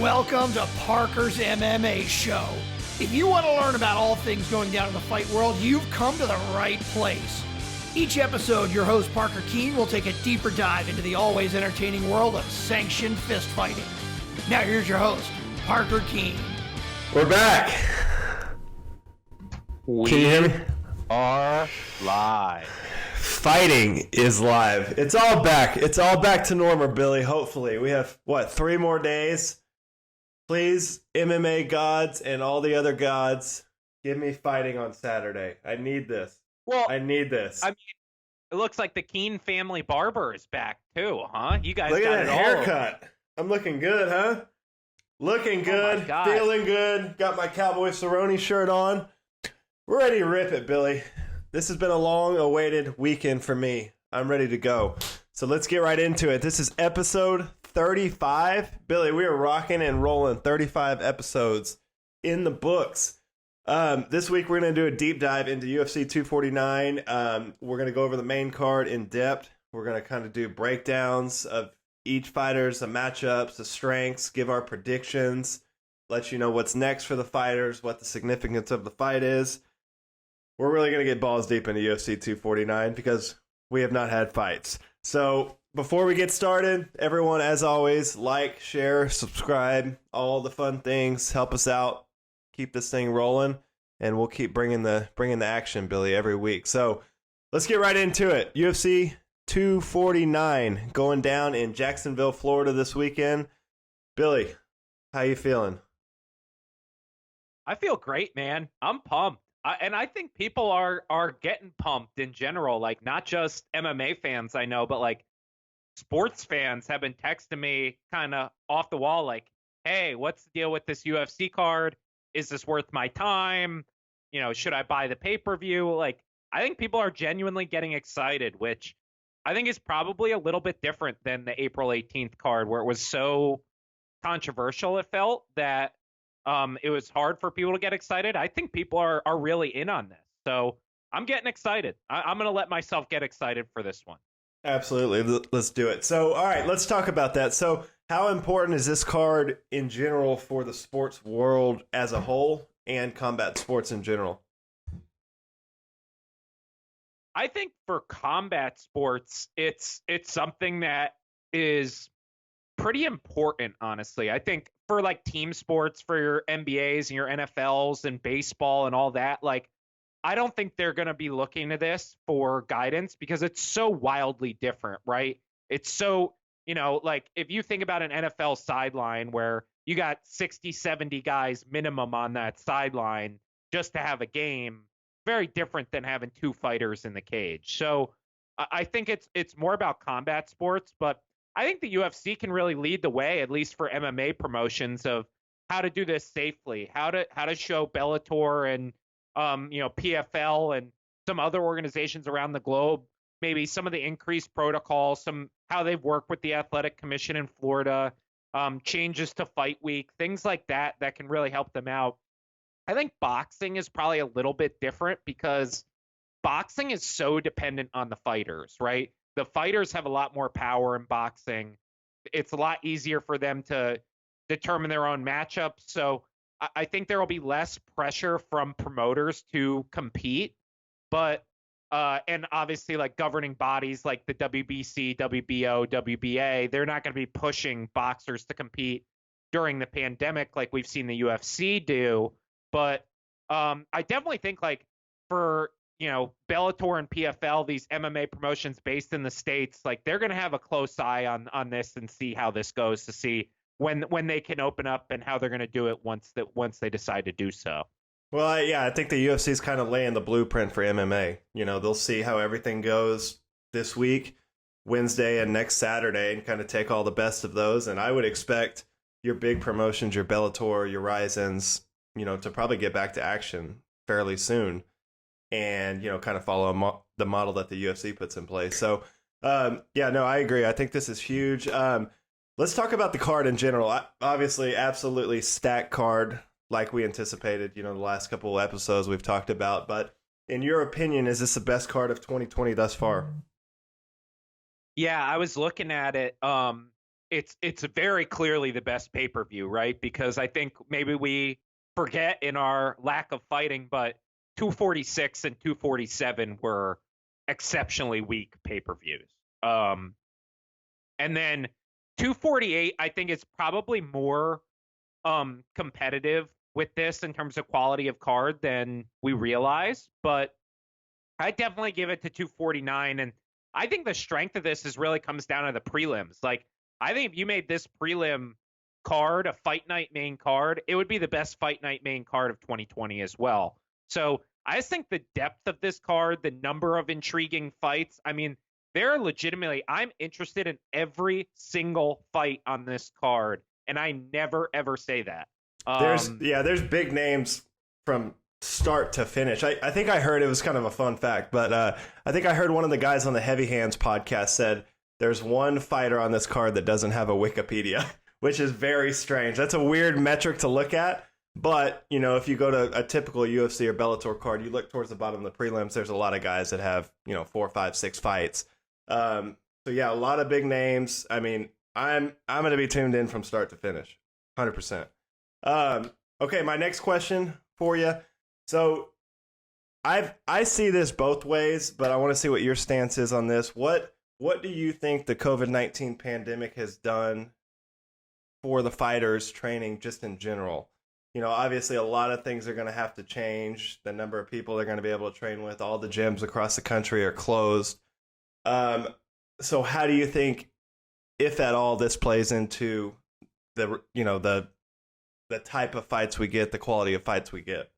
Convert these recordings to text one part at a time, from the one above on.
Welcome to Parker's MMA Show. If you want to learn about all things going down in the fight world, you've come to the right place. Each episode, your host Parker Keane will take a deeper dive into the always entertaining world of sanctioned fist fighting. Now here's your host, Parker Keane. We're back. Can you hear me? Are live. Fighting is live. It's all back. It's all back to normal, Billy. Hopefully. We have, 3 more days? Please, MMA gods and all the other gods, give me fighting on Saturday. I need this. I need this. I mean, it looks like the Keane family barber is back too, huh? You guys Look got at that it all. haircut. I'm looking good, huh? Looking good. Feeling good. Got my Cowboy Cerrone shirt on. We're ready to rip it, Billy. This has been a long-awaited weekend for me. I'm ready to go. So let's get right into it. This is episode 35. Billy, we are rocking and rolling. 35 episodes in the books. This week we're going to do a deep dive into UFC 249. We're going to go over the main card in depth. We're going to kind of do breakdowns of each fighter's, the matchups, the strengths, give our predictions, let you know what's next for the fighters, what the significance of the fight is. We're really going to get balls deep into UFC 249 because we have not had fights. So before we get started, everyone, as always, like, share, subscribe, all the fun things. Help us out. Keep this thing rolling, and we'll keep bringing the action, Billy, every week. So let's get right into it. UFC 249 going down in Jacksonville, Florida this weekend. Billy, how you feeling? I feel great, man. I'm pumped. And I think people are getting pumped in general, like not just MMA fans I know, but like sports fans have been texting me kind of off the wall like, hey, what's the deal with this UFC card? Is this worth my time? You know, should I buy the pay-per-view? Like, I think people are genuinely getting excited, which I think is probably a little bit different than the April 18th card where it was so controversial, it felt, that it was hard for people to get excited. I think people are really in on this. So I'm getting excited. I'm going to let myself get excited for this one. Absolutely. Let's do it. So, all right, let's talk about that. So how important is this card in general for the sports world as a whole and combat sports in general? I think for combat sports, it's something that is pretty important, honestly. I think for like team sports, for your NBAs and your NFLs and baseball and all that, like, I don't think they're going to be looking to this for guidance because it's so wildly different, right? It's so, like if you think about an NFL sideline where you got 60, 70 guys minimum on that sideline just to have a game, very different than having 2 fighters in the cage. So I think it's more about combat sports, but I think the UFC can really lead the way, at least for MMA promotions, of how to do this safely, how to show Bellator and PFL and some other organizations around the globe, maybe some of the increased protocols, how they've worked with the Athletic Commission in Florida, changes to fight week, things like that can really help them out. I think boxing is probably a little bit different because boxing is so dependent on the fighters, right? The fighters have a lot more power in boxing. It's a lot easier for them to determine their own matchups. So I think there will be less pressure from promoters to compete, but and obviously like governing bodies like the WBC, WBO, WBA, they're not going to be pushing boxers to compete during the pandemic like we've seen the UFC do. But I definitely think like for Bellator and PFL, these MMA promotions based in the States, like they're going to have a close eye on this and see how this goes to see when they can open up and how they're going to do it once they decide to do so. Well, I think the UFC is kind of laying the blueprint for MMA. They'll see how everything goes this week, Wednesday and next Saturday, and kind of take all the best of those. And I would expect your big promotions, your Bellator, your Ryzens, to probably get back to action fairly soon. And, kind of follow the model that the UFC puts in place. So, I agree. I think this is huge. Let's talk about the card in general. Obviously, absolutely stacked card like we anticipated, the last couple of episodes we've talked about. But in your opinion, is this the best card of 2020 thus far? Yeah, I was looking at it. it's very clearly the best pay-per-view, right? Because I think maybe we forget in our lack of fighting, but 246 and 247 were exceptionally weak pay-per-views. And then 248, I think, is probably more competitive with this in terms of quality of card than we realize, but I definitely give it to 249. And I think the strength of this really comes down to the prelims. Like, I think if you made this prelim card a fight night main card, it would be the best fight night main card of 2020 as well. So I just think the depth of this card, the number of intriguing fights, I mean, they're legitimately, I'm interested in every single fight on this card, and I never ever say that. There's big names from start to finish. I think I heard, it was kind of a fun fact, but I think I heard one of the guys on the Heavy Hands podcast said there's one fighter on this card that doesn't have a Wikipedia, which is very strange. That's a weird metric to look at, but you know, if you go to a typical UFC or Bellator card, you look towards the bottom of the prelims, there's a lot of guys that have, 4, 5, 6 fights. So yeah, a lot of big names. I mean, I'm going to be tuned in from start to finish, 100%. Okay, my next question for you. So I see this both ways, but I want to see what your stance is on this. What do you think the COVID-19 pandemic has done for the fighters training just in general? Obviously a lot of things are going to have to change. The number of people they're going to be able to train with, all the gyms across the country are closed. So how do you think, if at all, this plays into the type of fights we get, the quality of fights we get?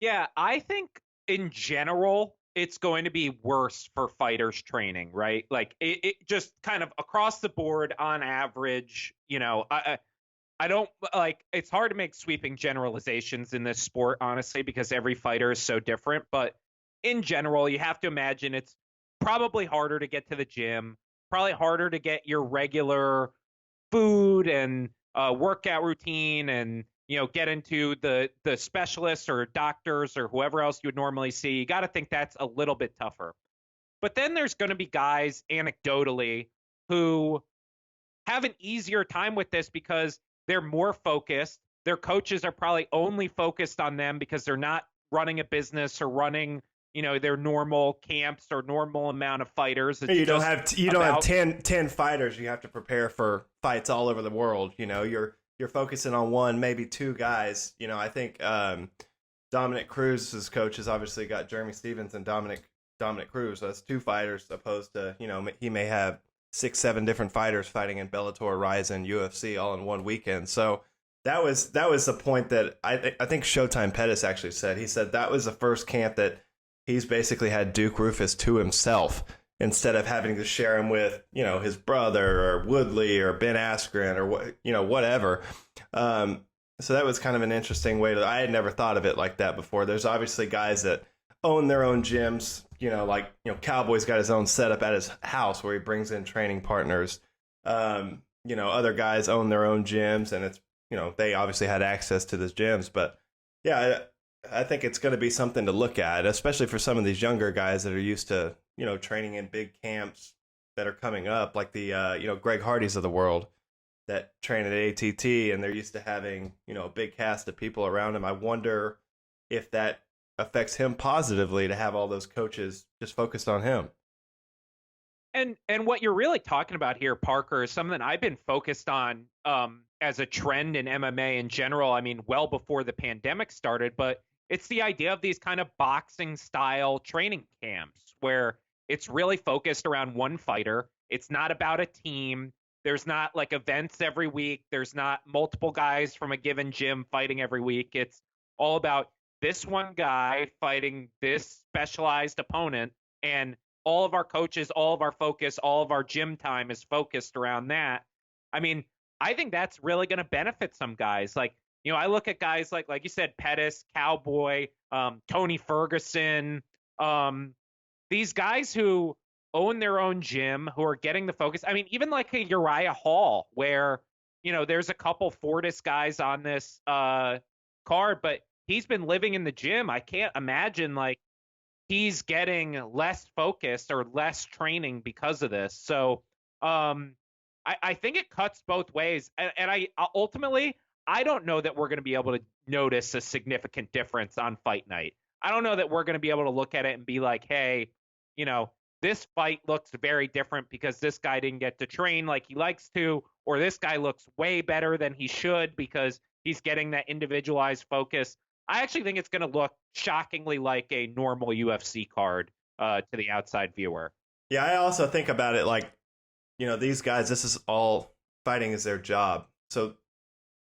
Yeah, I think in general, it's going to be worse for fighters training, right? Like it just kind of across the board on average, I don't like, it's hard to make sweeping generalizations in this sport, honestly, because every fighter is so different. But in general, you have to imagine it's probably harder to get to the gym, probably harder to get your regular food and workout routine and, get into the specialists or doctors or whoever else you would normally see. You got to think that's a little bit tougher. But then there's going to be guys, anecdotally, who have an easier time with this because they're more focused. Their coaches are probably only focused on them because they're not running a business or running, their normal camps or normal amount of fighters. You don't have 10 fighters. You have to prepare for fights all over the world. You're focusing on one, maybe two guys. I think Dominick Cruz's coach has obviously got Jeremy Stephens and Dominick Cruz. So that's two fighters, opposed to, he may have 6, 7 different fighters fighting in Bellator, Rizin, UFC all in one weekend. So that was the point that I think Showtime Pettis actually said. He said that was the first camp that he's basically had Duke Rufus to himself, instead of having to share him with, his brother or Woodley or Ben Askren or whatever. So that was kind of an interesting way I had never thought of it like that before. There's obviously guys that own their own gyms, Cowboy's got his own setup at his house where he brings in training partners. Other guys own their own gyms, and it's, they obviously had access to those gyms. But yeah, I think it's going to be something to look at, especially for some of these younger guys that are used to, training in big camps that are coming up, like the, Greg Hardys of the world that train at ATT, and they're used to having, a big cast of people around him. I wonder if that affects him positively to have all those coaches just focused on him. And what you're really talking about here, Parker, is something I've been focused on as a trend in MMA in general. I mean, well before the pandemic started, but it's the idea of these kind of boxing style training camps where it's really focused around one fighter. It's not about a team. There's not like events every week. There's not multiple guys from a given gym fighting every week. It's all about this one guy fighting this specialized opponent, and all of our coaches, all of our focus, all of our gym time is focused around that. I mean, I think that's really going to benefit some guys. Like, I look at guys like you said, Pettis, Cowboy, Tony Ferguson, these guys who own their own gym, who are getting the focus. I mean, even like a Uriah Hall, where, there's a couple Fortis guys on this card, but he's been living in the gym. I can't imagine like he's getting less focused or less training because of this. So I think it cuts both ways. And I ultimately, I don't know that we're going to be able to notice a significant difference on fight night. I don't know that we're going to be able to look at it and be like, hey, this fight looks very different because this guy didn't get to train like he likes to, or this guy looks way better than he should because he's getting that individualized focus. I actually think it's going to look shockingly like a normal UFC card to the outside viewer. Yeah, I also think about it like, these guys, this is all fighting is their job. So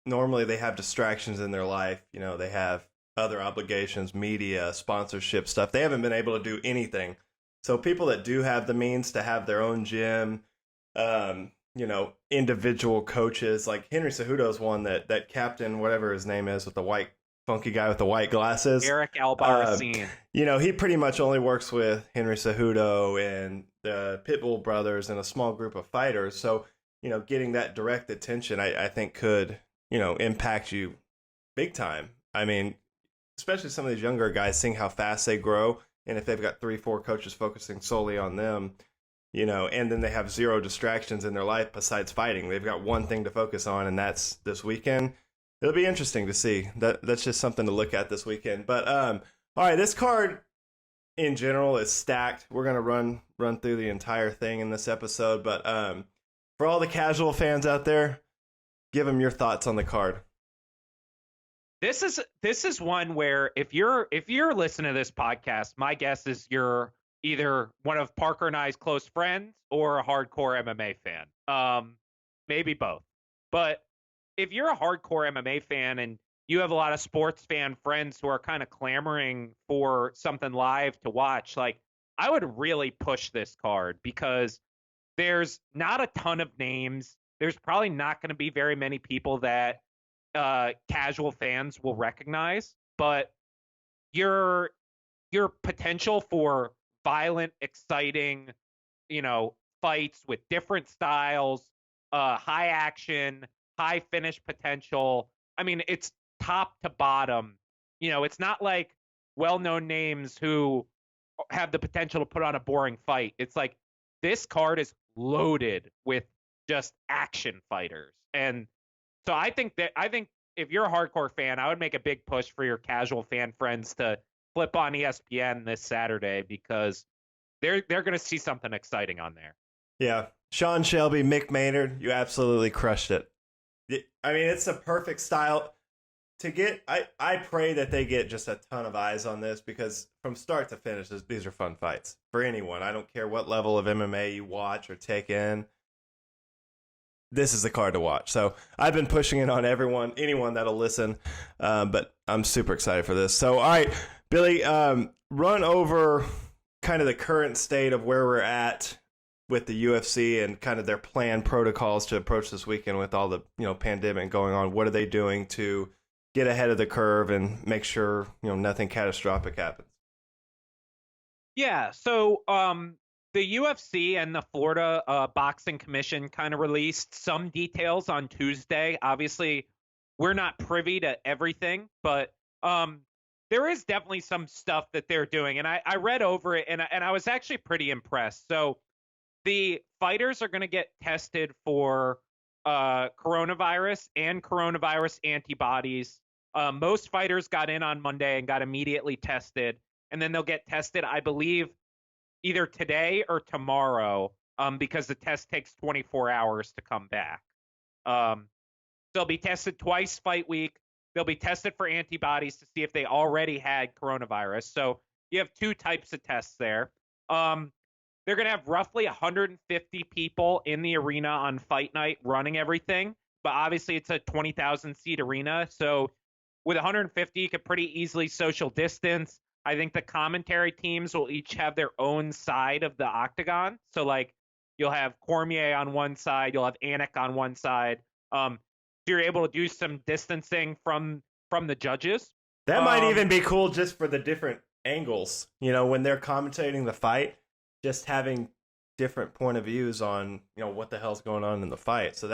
normally they have distractions in their life. They have other obligations, media, sponsorship stuff. They haven't been able to do anything. So people that do have the means to have their own gym, individual coaches, like Henry Cejudo is one that captain, whatever his name is, with the white funky guy with the white glasses. Eric Albarracin. He pretty much only works with Henry Cejudo and the Pitbull brothers and a small group of fighters. So, getting that direct attention, I think could, impact you big time. I mean, especially some of these younger guys, seeing how fast they grow. And if they've got 3-4 coaches focusing solely on them, and then they have zero distractions in their life besides fighting. They've got one thing to focus on, and that's this weekend. It'll be interesting to see. That's just something to look at this weekend. But all right, this card in general is stacked. We're gonna run through the entire thing in this episode. But for all the casual fans out there, give them your thoughts on the card. This is one where if you're listening to this podcast, my guess is you're either one of Parker and I's close friends or a hardcore MMA fan. Maybe both. But if you're a hardcore MMA fan and you have a lot of sports fan friends who are kind of clamoring for something live to watch, like, I would really push this card because there's not a ton of names. There's probably not going to be very many people that casual fans will recognize, but your potential for violent, exciting, fights with different styles, high action, high finish potential. I mean, it's top to bottom. It's not like well-known names who have the potential to put on a boring fight. It's like this card is loaded with just action fighters. And so I think if you're a hardcore fan, I would make a big push for your casual fan friends to flip on ESPN this Saturday because they're going to see something exciting on there. Yeah. Sean Shelby, Mick Maynard, you absolutely crushed it. I mean, it's a perfect style to get. I pray that they get just a ton of eyes on this because from start to finish, these are fun fights for anyone. I don't care what level of MMA you watch or take in. This is the card to watch. So I've been pushing it on anyone that'll listen, but I'm super excited for this. So, all right, Billy, run over kind of the current state of where we're at with the UFC and kind of their planned protocols to approach this weekend with all the pandemic going on. What are they doing to get ahead of the curve and make sure nothing catastrophic happens? Yeah. So the UFC and the Florida Boxing Commission kind of released some details on Tuesday. Obviously, we're not privy to everything, but there is definitely some stuff that they're doing. And I read over it, and I was actually pretty impressed. So the fighters are going to get tested for coronavirus and coronavirus antibodies. Most fighters got in on Monday and got immediately tested, and then they'll get tested, I believe, either today or tomorrow, because the test takes 24 hours to come back. They'll be tested twice fight week. They'll be tested for antibodies to see if they already had coronavirus. So you have two types of tests there. They're going to have roughly 150 people in the arena on fight night running everything. But obviously it's a 20,000 seat arena. So with 150, you could pretty easily social distance. I think the commentary teams will each have their own side of the octagon. So, like, you'll have Cormier on one side, you'll have Anik on one side. So you're able to do some distancing from the judges. That might even be cool just for the different angles. When they're commentating the fight, just having different point of views on, what the hell's going on in the fight. So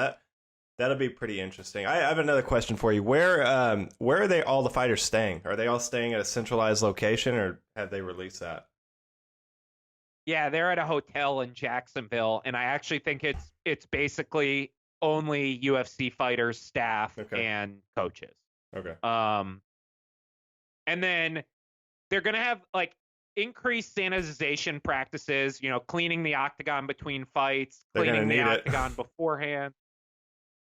that'll be pretty interesting. I have another question for you. Where are all the fighters staying? Are they all staying at a centralized location, or have they released that? Yeah, they're at a hotel in Jacksonville, and I actually think it's basically only UFC fighters, staff, and coaches. Okay. And then they're gonna have like increased sanitization practices. Cleaning the octagon between fights, cleaning the octagon beforehand.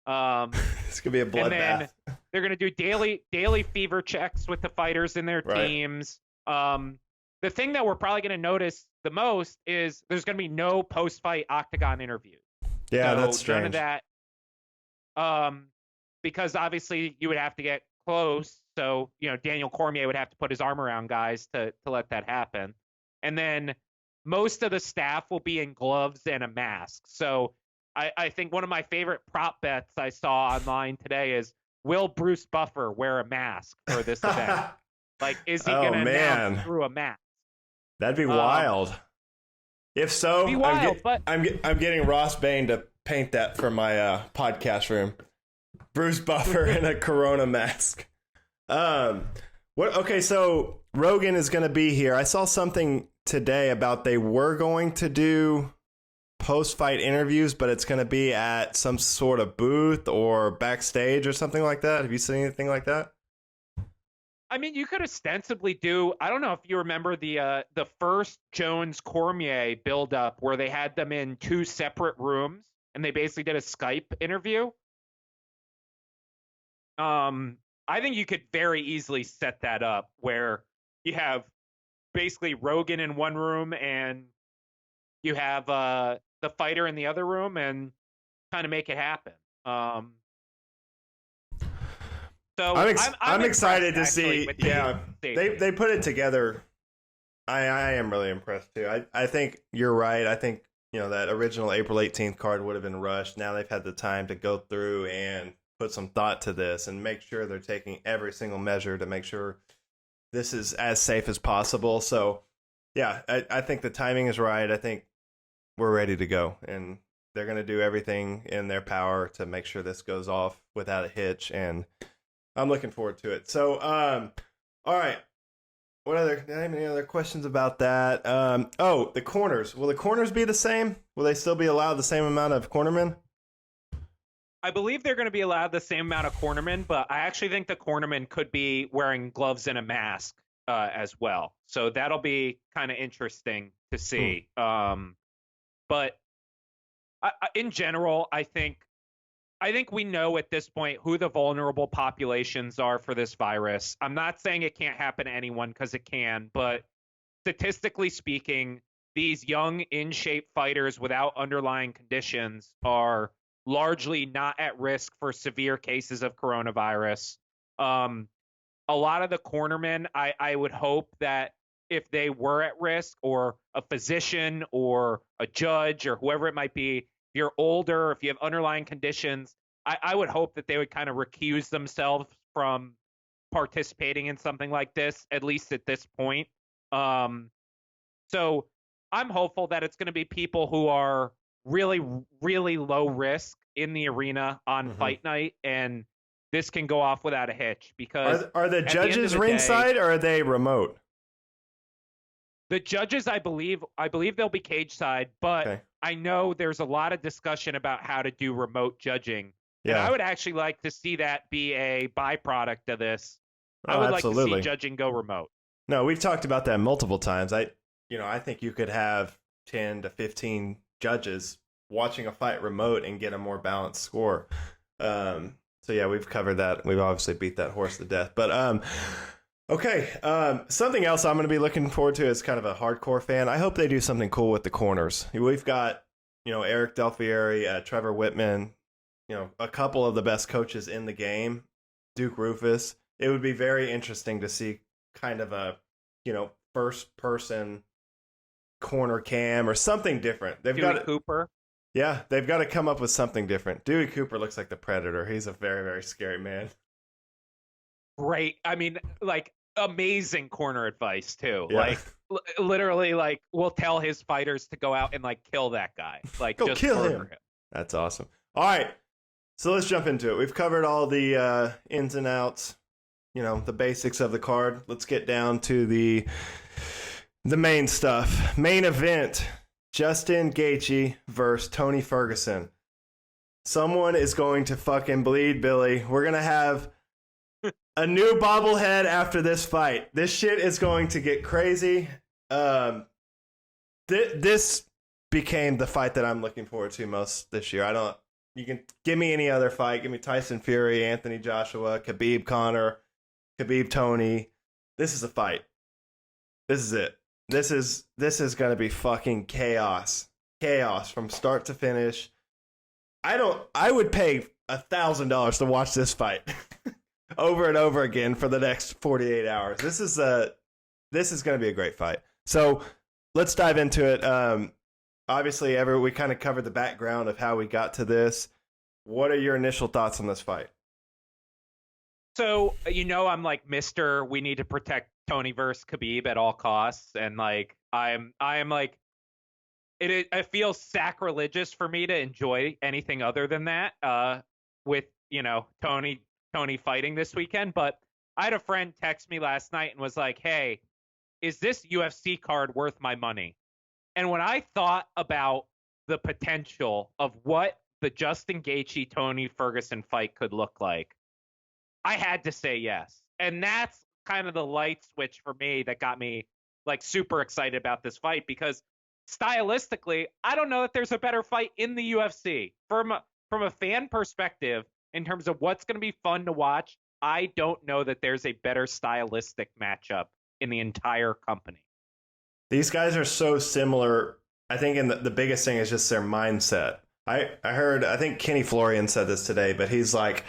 It's gonna be a bloodbath. And then they're gonna do daily fever checks with the fighters and their teams. The thing that we're probably gonna notice the most is there's gonna be no post-fight octagon interviews. Yeah, that's strange. None of that. Because obviously you would have to get close. So, Daniel Cormier would have to put his arm around guys to let that happen. And then most of the staff will be in gloves and a mask. So I think one of my favorite prop bets I saw online today is, will Bruce Buffer wear a mask for this event? Like, is he going to announce through a mask? That'd be wild. If so, I'm getting Ross Bain to paint that for my podcast room. Bruce Buffer in a Corona mask. Okay, so Rogan is going to be here. I saw something today about they were going to do post-fight interviews, but it's going to be at some sort of booth or backstage or something like that. Have you seen anything like that? I mean, you could ostensibly do, I don't know if you remember the first Jones Cormier build-up where they had them in two separate rooms and they basically did a Skype interview. I think you could very easily set that up where you have basically Rogan in one room and you have the fighter in the other room and kind of make it happen. So I'm excited to see. Yeah, they put it together. I am really impressed too. I think you're right. I think that original April 18th card would have been rushed. Now they've had the time to go through and put some thought to this and make sure they're taking every single measure to make sure this is as safe as possible. So yeah, I think the timing is right. I think we're ready to go, and they're going to do everything in their power to make sure this goes off without a hitch, and I'm looking forward to it. So, all right. Do I have any other questions about that? The corners. Will the corners be the same? Will they still be allowed the same amount of cornermen? I believe they're going to be allowed the same amount of cornermen, but I actually think the cornermen could be wearing gloves and a mask as well. So that'll be kind of interesting to see. But in general, I think we know at this point who the vulnerable populations are for this virus. I'm not saying it can't happen to anyone, because it can, but statistically speaking, these young, in-shape fighters without underlying conditions are largely not at risk for severe cases of coronavirus. A lot of the cornermen, I would hope that if they were at risk, or a physician or a judge or whoever it might be, if you're older, if you have underlying conditions, I would hope that they would kind of recuse themselves from participating in something like this, at least at this point. So I'm hopeful that it's going to be people who are really, really low risk in the arena on fight night, and this can go off without a hitch. Because are the judges ringside, or are they remote? The judges, I believe they'll be cage side, but I know there's a lot of discussion about how to do remote judging. Yeah. And I would actually like to see that be a byproduct of this. I would like to see judging go remote. No, we've talked about that multiple times. I think you could have 10 to 15 judges watching a fight remote and get a more balanced score. So yeah, we've covered that. We've obviously beat that horse to death. But okay, something else I'm going to be looking forward to as kind of a hardcore fan. I hope they do something cool with the corners. We've got, Eric Del Fieri, Trevor Whitman, a couple of the best coaches in the game, Duke Rufus. It would be very interesting to see kind of a, first person corner cam or something different. They've got Cooper. Yeah, they've got to come up with something different. Dewey Cooper looks like the Predator. He's a very, very scary man. Great. I mean, like, amazing corner advice too. Yeah. Like, literally, like, we'll tell his fighters to go out and like kill that guy. Like, go just kill murder him. That's awesome. All right, so let's jump into it. We've covered all the ins and outs, the basics of the card. Let's get down to the The main stuff. Main event. Justin Gaethje versus Tony Ferguson. Someone is going to fucking bleed, Billy. We're going to have a new bobblehead after this fight. This shit is going to get crazy. This became the fight that I'm looking forward to most this year. You can give me any other fight. Give me Tyson Fury, Anthony Joshua, Khabib Conor, Khabib Tony. This is a fight. This is it. This is going to be fucking chaos. Chaos from start to finish. I would pay $1,000 to watch this fight over and over again for the next 48 hours. This is going to be a great fight. So let's dive into it. Obviously, we kind of covered the background of how we got to this. What are your initial thoughts on this fight? So, I'm like, Mr. We need to protect Tony versus Khabib at all costs. And like, I am like, it feels sacrilegious for me to enjoy anything other than that, with, Tony fighting this weekend. But I had a friend text me last night and was like, hey, is this UFC card worth my money? And when I thought about the potential of what the Justin Gaethje Tony Ferguson fight could look like, I had to say yes. And that's kind of the light switch for me that got me like super excited about this fight, because stylistically, I don't know that there's a better fight in the UFC. From a fan perspective, in terms of what's going to be fun to watch, I don't know that there's a better stylistic matchup in the entire company. These guys are so similar. I think the biggest thing is just their mindset. I think Kenny Florian said this today, but he's like,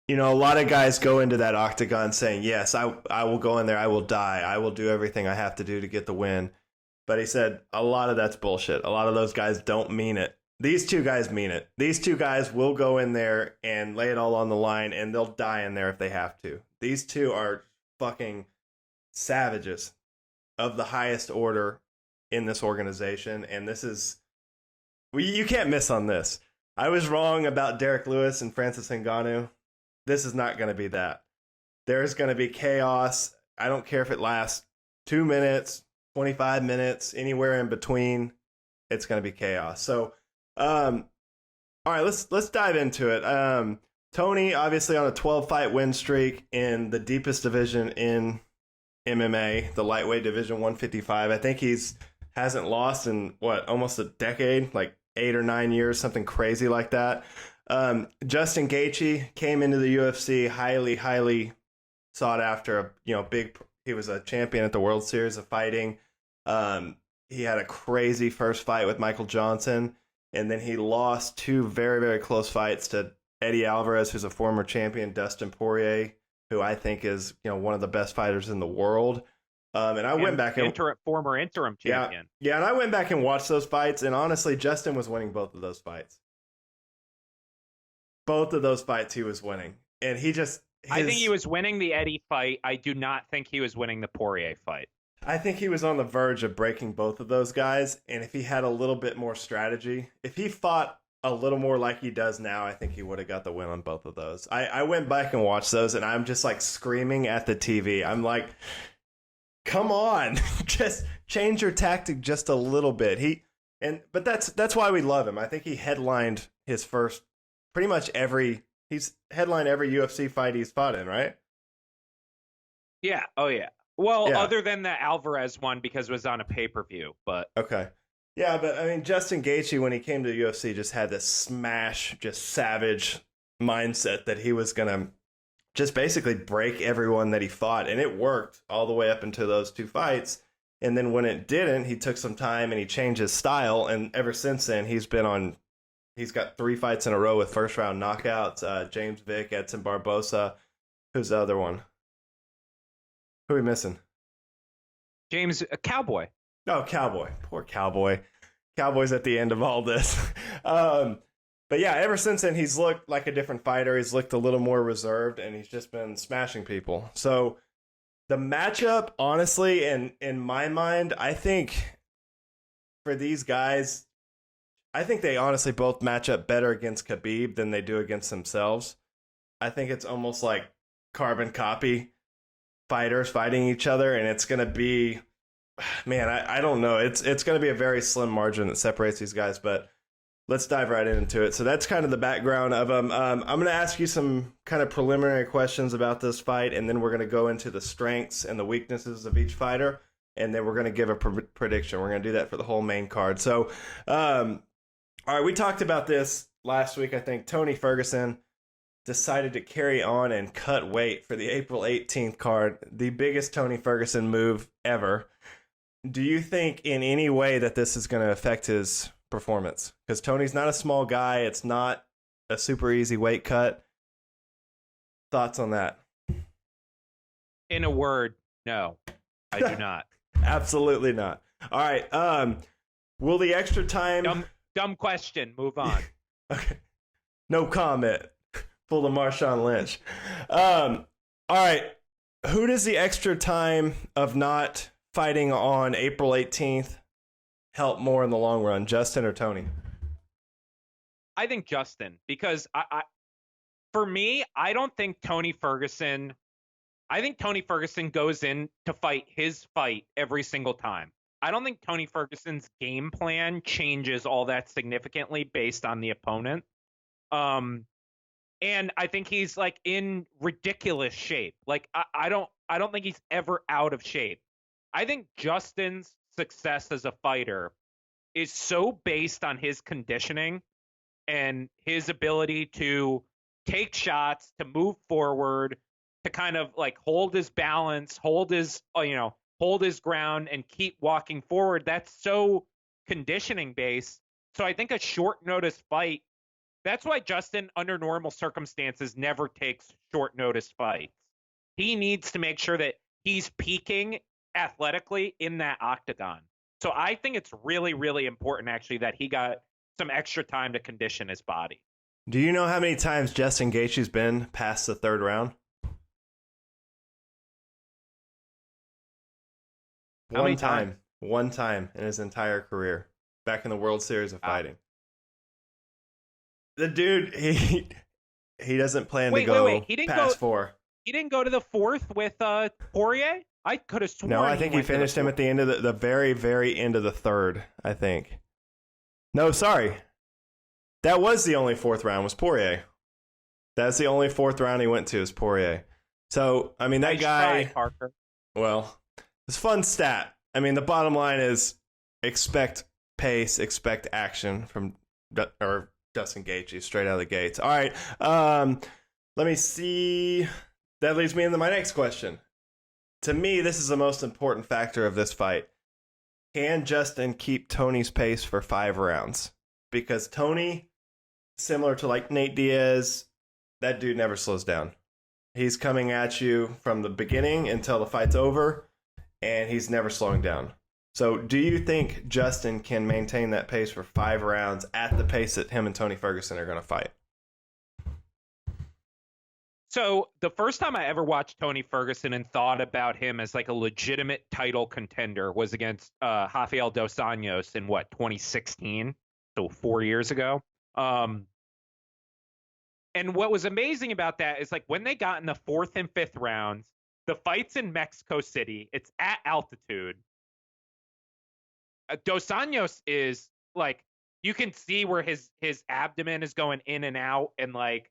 a lot of guys go into that octagon saying, yes, I will go in there, I will die, I will do everything I have to do to get the win. But he said a lot of that's bullshit. A lot of those guys don't mean it. These two guys mean it. These two guys will go in there and lay it all on the line, and they'll die in there if they have to. These two are fucking savages of the highest order in this organization, and you can't miss on this. I was wrong about Derek Lewis and Francis Ngannou. This is not going to be that. There's going to be chaos. I don't care if it lasts 2 minutes, 25 minutes, anywhere in between. It's going to be chaos. So, all right, let's dive into it. Tony, obviously on a 12-fight win streak in the deepest division in MMA, the lightweight division, 155. I think hasn't lost in almost a decade, like 8 or 9 years, something crazy like that. Justin Gaethje came into the UFC highly, highly sought after. He was a champion at the World Series of Fighting. He had a crazy first fight with Michael Johnson, and then he lost 2 very, very close fights to Eddie Alvarez, who's a former champion, Dustin Poirier, who I think is one of the best fighters in the world. And I went back and former interim champion. Yeah, and I went back and watched those fights, and honestly, Justin was winning both of those fights. Both of those fights he was winning. And I think he was winning the Eddie fight. I do not think he was winning the Poirier fight. I think he was on the verge of breaking both of those guys. And if he had a little bit more strategy, if he fought a little more like he does now, I think he would have got the win on both of those. I went back and watched those, and I'm just like screaming at the TV. I'm like, come on, just change your tactic just a little bit. But that's why we love him. I think he headlined his first he's headlined every UFC fight he's fought in, right? Yeah. Oh yeah. Well, yeah. Other than the Alvarez one, because it was on a pay-per-view, but okay. Yeah, but I mean, Justin Gaethje, when he came to the UFC, just had this smash, just savage mindset that he was gonna just basically break everyone that he fought, and it worked all the way up into those 2 fights. And then when it didn't, he took some time and he changed his style, and ever since then, he's got 3 fights in a row with first round knockouts. James Vick, Edson Barbosa. Who's the other one? Who are we missing? Cowboy. Oh, Cowboy. Poor Cowboy. Cowboy's at the end of all this. But yeah, ever since then, he's looked like a different fighter. He's looked a little more reserved, and he's just been smashing people. So the matchup, honestly, in my mind, I think for these guys, I think they honestly both match up better against Khabib than they do against themselves. I think it's almost like carbon copy fighters fighting each other, and it's going to be Man, I don't know. It's going to be a very slim margin that separates these guys, but let's dive right into it. So that's kind of the background of them. I'm going to ask you some kind of preliminary questions about this fight, and then we're going to go into the strengths and the weaknesses of each fighter, and then we're going to give a prediction. We're going to do that for the whole main card. So, all right, we talked about this last week, I think. Tony Ferguson decided to carry on and cut weight for the April 18th card, the biggest Tony Ferguson move ever. Do you think in any way that this is going to affect his performance? Because Tony's not a small guy. It's not a super easy weight cut. Thoughts on that? In a word, no, I do not. Absolutely not. All right. Will the extra time... Dumb question. Move on. Okay. No comment. Pull the Marshawn Lynch. All right. Who does the extra time of not fighting on April 18th help more in the long run, Justin or Tony? I think Justin, because for me, I don't think Tony Ferguson. I think Tony Ferguson goes in to fight his fight every single time. I don't think Tony Ferguson's game plan changes all that significantly based on the opponent. And I think he's like in ridiculous shape. Like I don't think he's ever out of shape. I think Justin's success as a fighter is so based on his conditioning and his ability to take shots, to move forward, to kind of like hold his balance, hold his ground and keep walking forward. That's so conditioning based. So I think a short notice fight, that's why Justin, under normal circumstances, never takes short notice fights. He needs to make sure that he's peaking athletically in that octagon. So I think it's really, really important, actually, that he got some extra time to condition his body. Do you know how many times Justin Gaethje's been past the third round? One time in his entire career, back in the World Series of Fighting. The dude, he doesn't plan to go past 4. He didn't go to the 4th with Poirier? I could have sworn. No, I think he finished him at the end of the very, very end of the 3rd, I think. No, sorry. That was the only 4th round, was Poirier. That's the only 4th round he went to, is Poirier. So, I mean, that nice guy... try, Parker. Well, it's a fun stat. I mean, the bottom line is expect pace, expect action from Justin Gaethje straight out of the gates. All right, let me see. That leads me into my next question. To me, this is the most important factor of this fight. Can Justin keep Tony's pace for 5 rounds? Because Tony, similar to like Nate Diaz, that dude never slows down. He's coming at you from the beginning until the fight's over, and he's never slowing down. So do you think Justin can maintain that pace for 5 rounds at the pace that him and Tony Ferguson are going to fight? So the first time I ever watched Tony Ferguson and thought about him as like a legitimate title contender was against Rafael dos Anjos in 2016, so 4 years ago. And what was amazing about that is like when they got in the 4th and 5th rounds, the fight's in Mexico City. It's at altitude. Dos Anjos is like, you can see where his abdomen is going in and out, and like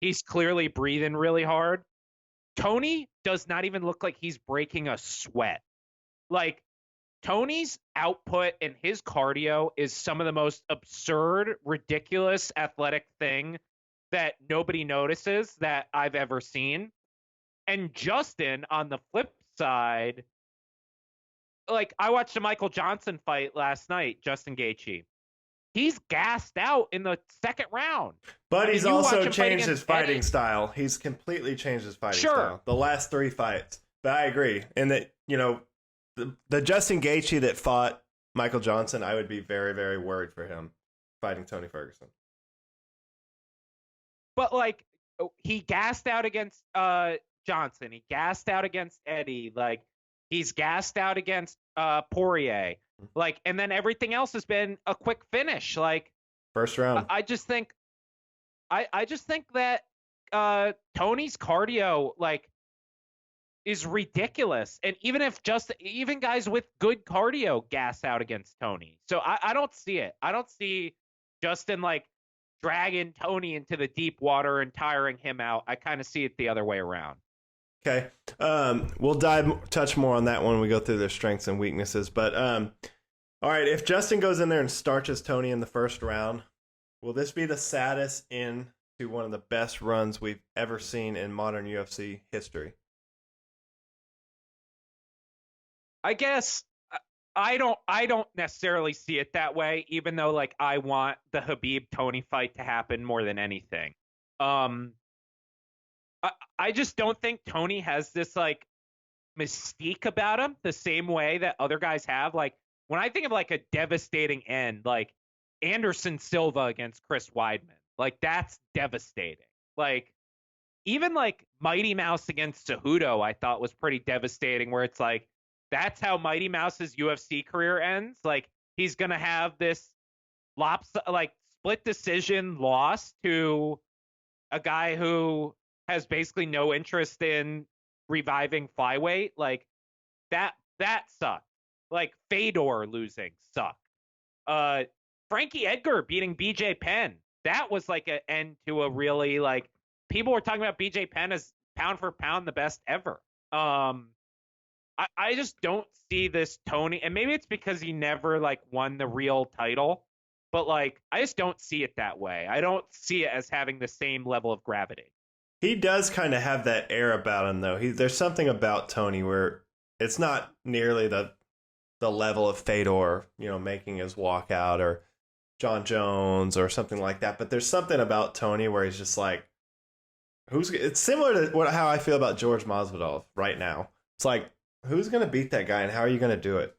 he's clearly breathing really hard. Tony does not even look like he's breaking a sweat. Like, Tony's output and his cardio is some of the most absurd, ridiculous athletic thing that nobody notices that I've ever seen. And Justin, on the flip side, like, I watched a Michael Johnson fight last night, Justin Gaethje. He's gassed out in the 2nd round. But he's also changed his fighting style. He's completely changed his fighting style. The last 3 fights. But I agree. And that, you know, the Justin Gaethje that fought Michael Johnson, I would be very, very worried for him fighting Tony Ferguson. But, like, he gassed out against Johnson. He gassed out against Eddie. Like, he's gassed out against Poirier. Like, and then everything else has been a quick finish. Like, first round. I just think that Tony's cardio, like, is ridiculous. And even guys with good cardio gas out against Tony. So I don't see it. I don't see Justin like dragging Tony into the deep water and tiring him out. I kind of see it the other way around. Okay. We'll touch more on that when we go through their strengths and weaknesses. But all right, if Justin goes in there and starches Tony in the first round, will this be the saddest end to one of the best runs we've ever seen in modern UFC history? I guess I don't necessarily see it that way, even though like I want the Khabib Tony fight to happen more than anything. I just don't think Tony has this like mystique about him the same way that other guys have. Like when I think of like a devastating end, like Anderson Silva against Chris Weidman, like that's devastating. Like even like Mighty Mouse against Cejudo, I thought was pretty devastating, where it's like, that's how Mighty Mouse's UFC career ends. Like he's going to have this split decision loss to a guy who has basically no interest in reviving flyweight. Like that sucked. Like Fedor losing sucked. Frankie Edgar beating BJ Penn. That was like an end to a really like, people were talking about BJ Penn as pound for pound the best ever. I just don't see this Tony, and maybe it's because he never like won the real title, but like I just don't see it that way. I don't see it as having the same level of gravity. He does kind of have that air about him, though. There's something about Tony where it's not nearly the level of Fedor, making his walkout, or John Jones or something like that. But there's something about Tony where he's just like, it's similar to how I feel about George Masvidal right now. It's like, who's going to beat that guy and how are you going to do it?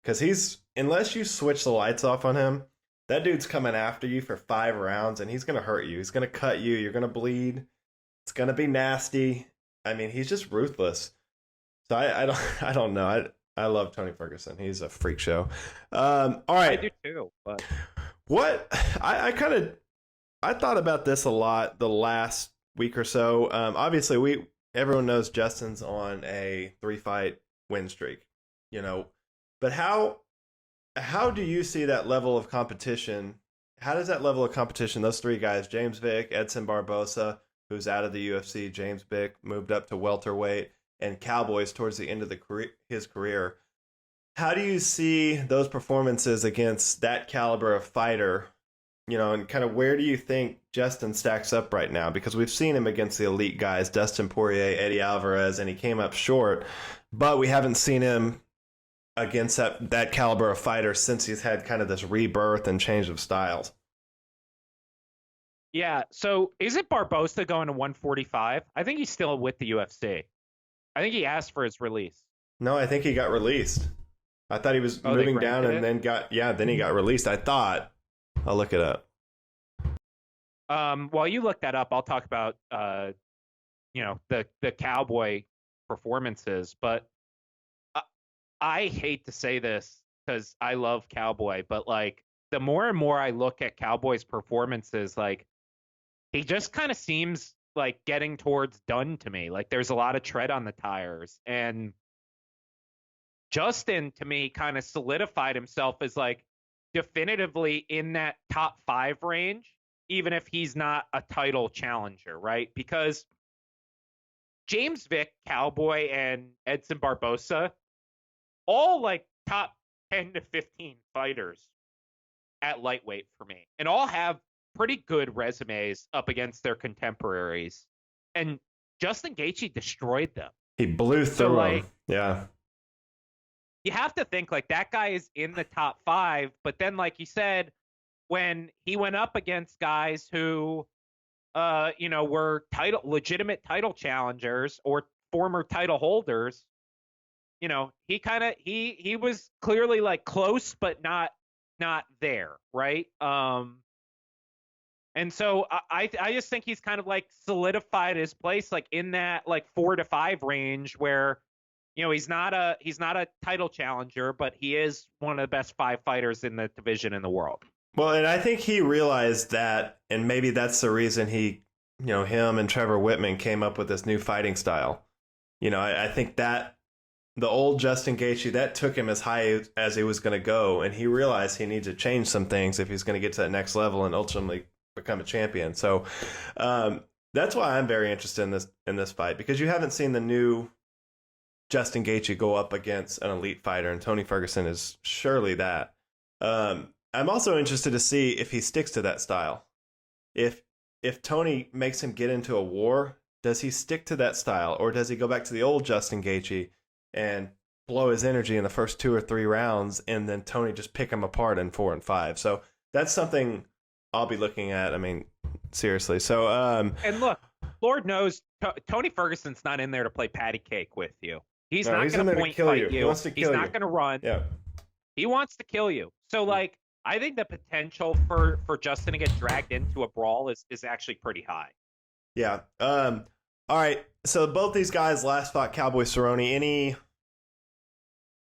Because unless you switch the lights off on him, that dude's coming after you for 5 rounds and he's going to hurt you. He's going to cut you. You're going to bleed. It's going to be nasty. I mean, he's just ruthless. So I don't know. I love Tony Ferguson. He's a freak show. All right. I do too. But what I thought about this a lot the last week or so. Obviously, everyone knows Justin's on a 3-fight win streak, but how do you see that level of competition? How does that level of competition, those 3 guys, James Vick, Edson Barbosa, who's out of the UFC, James Vick moved up to welterweight, and Cowboys towards the end of his career. How do you see those performances against that caliber of fighter? And kind of where do you think Justin stacks up right now? Because we've seen him against the elite guys, Dustin Poirier, Eddie Alvarez, and he came up short. But we haven't seen him against that caliber of fighter since he's had kind of this rebirth and change of styles. Yeah, so isn't Barbosa going to 145? I think he's still with the UFC. I think he asked for his release. No, I think he got released. I thought he was moving down and then then he got released. I thought. I'll look it up. While you look that up, I'll talk about the Cowboy performances. But I hate to say this because I love Cowboy, but like the more and more I look at Cowboy's performances, like he just kind of seems like getting towards done to me. Like there's a lot of tread on the tires, and Justin to me kind of solidified himself as like definitively in that top 5 range, even if he's not a title challenger, right? Because James Vick, Cowboy, and Edson Barbosa, all like top 10 to 15 fighters at lightweight for me, and all have pretty good resumes up against their contemporaries. And Justin Gaethje destroyed them. He blew through them. Yeah. You have to think like that guy is in the top 5, but then like you said, when he went up against guys who were legitimate title challengers or former title holders, he was clearly like close but not there, right? And so I just think he's kind of like solidified his place like in that like 4 to 5 range where he's not a title challenger, but he is one of the best 5 fighters in the division in the world. Well, and I think he realized that, and maybe that's the reason him and Trevor Whitman came up with this new fighting style. I think that the old Justin Gaethje, that took him as high as he was going to go, and he realized he needed to change some things if he's going to get to that next level and ultimately become a champion. So that's why I'm very interested in this fight, because you haven't seen the new Justin Gaethje go up against an elite fighter, and Tony Ferguson is surely that. I'm also interested to see if he sticks to that style. If Tony makes him get into a war, does he stick to that style, or does he go back to the old Justin Gaethje and blow his energy in the first 2 or 3 rounds, and then Tony just pick him apart in 4 and 5? So that's something I'll be looking at. I mean, seriously. So and look, Lord knows Tony Ferguson's not in there to play patty cake with you. He's not going to point fight you. He wants to kill you. He's not going to run. Yeah. He wants to kill you. So like, I think the potential for Justin to get dragged into a brawl is actually pretty high. Yeah. All right. So both these guys last fought Cowboy Cerrone.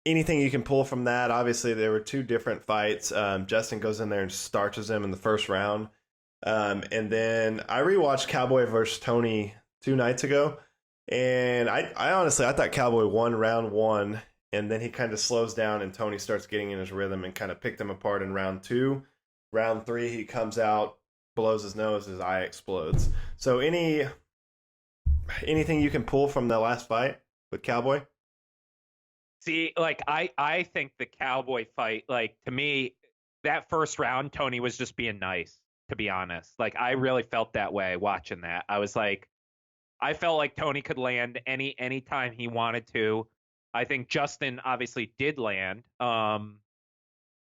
Anything you can pull from that? Obviously, there were 2 different fights. Justin goes in there and starches him in the first round. And then I rewatched Cowboy versus Tony 2 nights ago. And I honestly, I thought Cowboy won round 1. And then he kind of slows down and Tony starts getting in his rhythm and kind of picked him apart in round 2. Round 3, he comes out, blows his nose, his eye explodes. So anything you can pull from the last fight with Cowboy? See, like, I think the Cowboy fight, like, to me, that first round, Tony was just being nice, to be honest. Like, I really felt that way watching that. I was like, I felt like Tony could land any time he wanted to. I think Justin obviously did land. And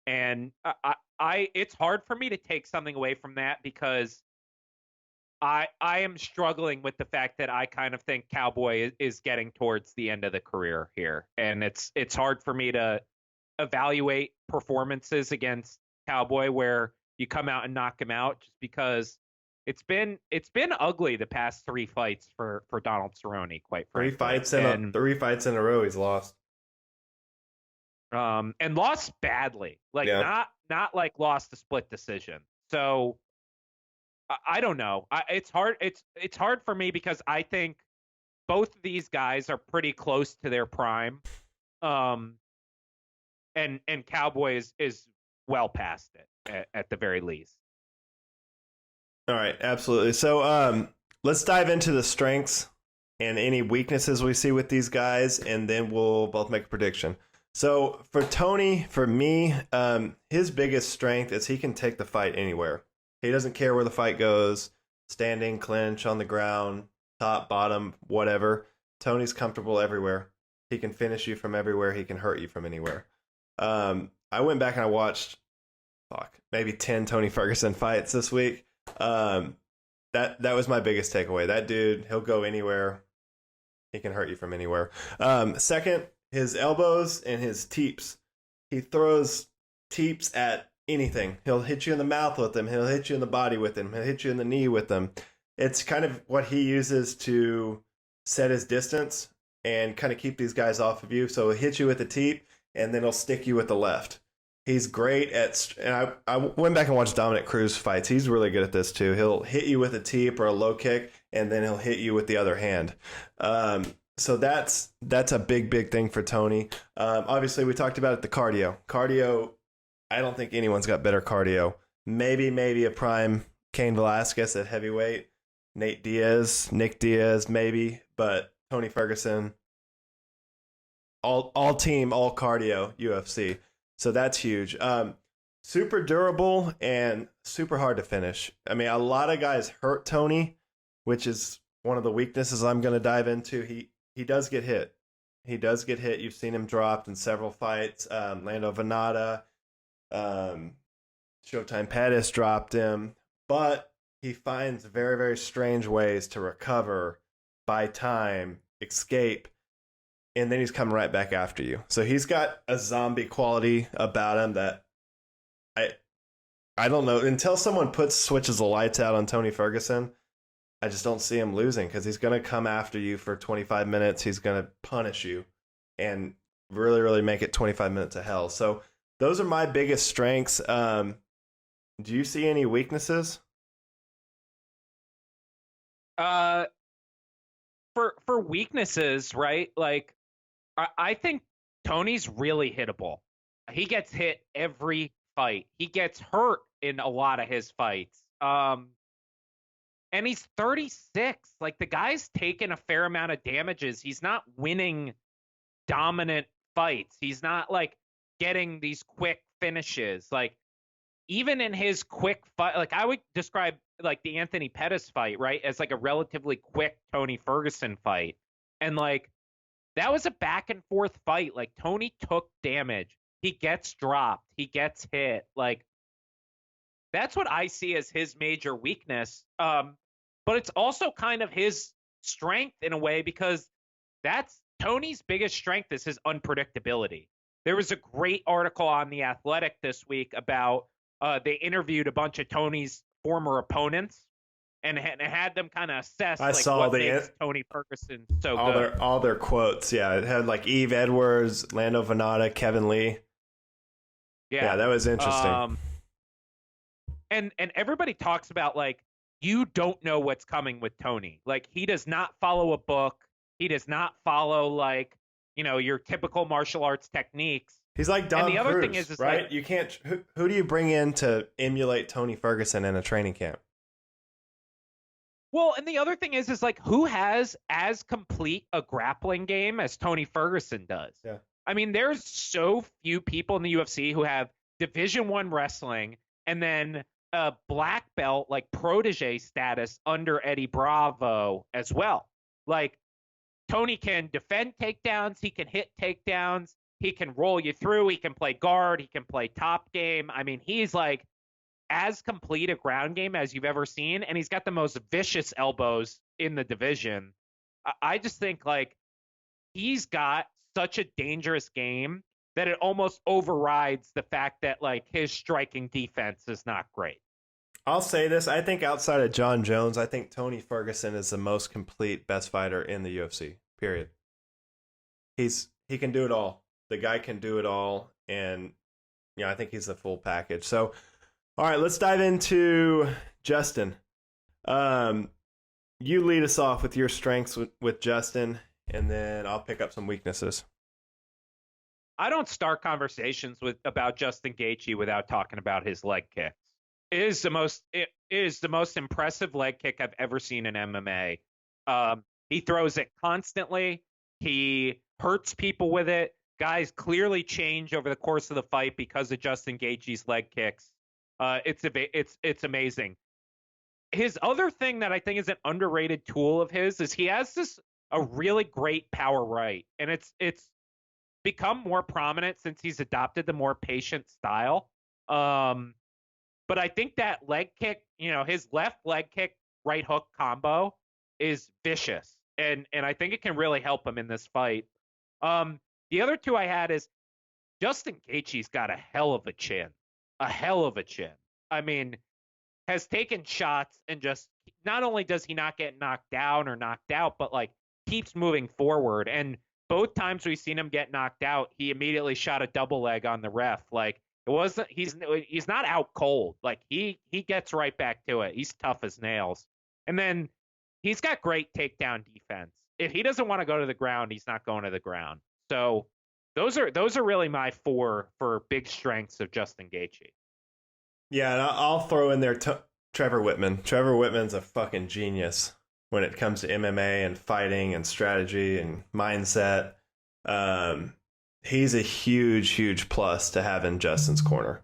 it's hard for me to take something away from that, because I am struggling with the fact that I kind of think Cowboy is getting towards the end of the career here. And it's hard for me to evaluate performances against Cowboy where you come out and knock him out, just because it's been ugly the past 3 fights for Donald Cerrone, quite frankly. 3 fights in a row he's lost. And lost badly. Like, not like lost a split decision. So I don't know. It's hard. It's hard for me, because I think both of these guys are pretty close to their prime. And Cowboy is well past it at the very least. All right, absolutely. So let's dive into the strengths and any weaknesses we see with these guys, and then we'll both make a prediction. So for Tony, for me, his biggest strength is he can take the fight anywhere. He doesn't care where the fight goes, standing, clinch, on the ground, top, bottom, whatever. Tony's comfortable everywhere. He can finish you from everywhere. He can hurt you from anywhere. I went back and I watched maybe 10 Tony Ferguson fights this week. That was my biggest takeaway. That dude, he'll go anywhere. He can hurt you from anywhere. Second, his elbows and his teeps. He throws teeps at anything. He'll hit you in the mouth with them. He'll hit you in the body with them. He'll hit you in the knee with them. It's kind of what he uses to set his distance and kind of keep these guys off of you. So he'll hit you with the teep, and then he'll stick you with the left. He's great at, and I went back and watched Dominick Cruz fights. He's really good at this too. He'll hit you with a teep or a low kick, and then he'll hit you with the other hand. So that's a big thing for Tony. Obviously, we talked about it, the cardio. Cardio, I don't think anyone's got better cardio. Maybe a prime Cain Velasquez at heavyweight. Nick Diaz, maybe. But Tony Ferguson, all team, all cardio, UFC. So that's huge. Super durable and super hard to finish. I mean, a lot of guys hurt Tony, which is one of the weaknesses I'm going to dive into. He does get hit. You've seen him dropped in several fights. Lando Venata, Showtime Pettis dropped him. But he finds very, very strange ways to recover, buy time, escape, and then he's coming right back after you. So he's got a zombie quality about him that I don't know. Until someone switches the lights out on Tony Ferguson, I just don't see him losing, because he's going to come after you for 25 minutes. He's going to punish you and really, really make it 25 minutes of hell. So those are my biggest strengths. Do you see any weaknesses? for weaknesses, right? Like I think Tony's really hittable. He gets hit every fight. He gets hurt in a lot of his fights. And he's 36. Like the guy's taken a fair amount of damages. He's not winning dominant fights. He's not like getting these quick finishes. Like even in his quick fight, like I would describe like the Anthony Pettis fight, right, as like a relatively quick Tony Ferguson fight. And like that was a back and forth fight. Like Tony took damage. He gets dropped. He gets hit. Like that's what I see as his major weakness. But it's also kind of his strength in a way, because that's Tony's biggest strength is his unpredictability. There was a great article on The Athletic this week about they interviewed a bunch of Tony's former opponents and had them kind of assess what makes Tony Ferguson so good. All their quotes. Yeah, it had like Eve Edwards, Lando Venata, Kevin Lee. Yeah, that was interesting. And everybody talks about like, you don't know what's coming with Tony. Like he does not follow a book. He does not follow like, your typical martial arts techniques. He's like Don Cruz, other thing is right? Like, you can't. Who do you bring in to emulate Tony Ferguson in a training camp? Well, and the other thing is like, who has as complete a grappling game as Tony Ferguson does? Yeah. I mean, there's so few people in the UFC who have Division I wrestling and then a black belt like protege status under Eddie Bravo as well. Like Tony can defend takedowns, he can hit takedowns, he can roll you through, he can play guard, he can play top game. I mean, he's like as complete a ground game as you've ever seen, and he's got the most vicious elbows in the division. I just think like he's got such a dangerous game that it almost overrides the fact that like his striking defense is not great. I'll say this. I think outside of John Jones, I think Tony Ferguson is the most complete best fighter in the UFC, period. He can do it all. The guy can do it all. And I think he's the full package. So, all right, let's dive into Justin. You lead us off with your strengths with Justin, and then I'll pick up some weaknesses. I don't start conversations about Justin Gaethje without talking about his leg kicks. It is the most impressive leg kick I've ever seen in MMA. He throws it constantly. He hurts people with it. Guys clearly change over the course of the fight because of Justin Gaethje's leg kicks. It's amazing. His other thing that I think is an underrated tool of his is he has a really great power right, and it's become more prominent since he's adopted the more patient style. But I think that leg kick, his left leg kick, right hook combo is vicious. And I think it can really help him in this fight. The other two I had is Justin Gaethje's got a hell of a chin. A hell of a chin. I mean, has taken shots and just not only does he not get knocked down or knocked out, but like keeps moving forward. And both times we've seen him get knocked out, he immediately shot a double leg on the ref. Like it wasn't, he's not out cold. Like he gets right back to it. He's tough as nails. And then he's got great takedown defense. If he doesn't want to go to the ground, he's not going to the ground. So those are really my four for big strengths of Justin Gaethje. Yeah, and I'll throw in there Trevor Whitman. Trevor Whitman's a fucking genius when it comes to MMA and fighting and strategy and mindset. He's a huge, huge plus to have in Justin's corner.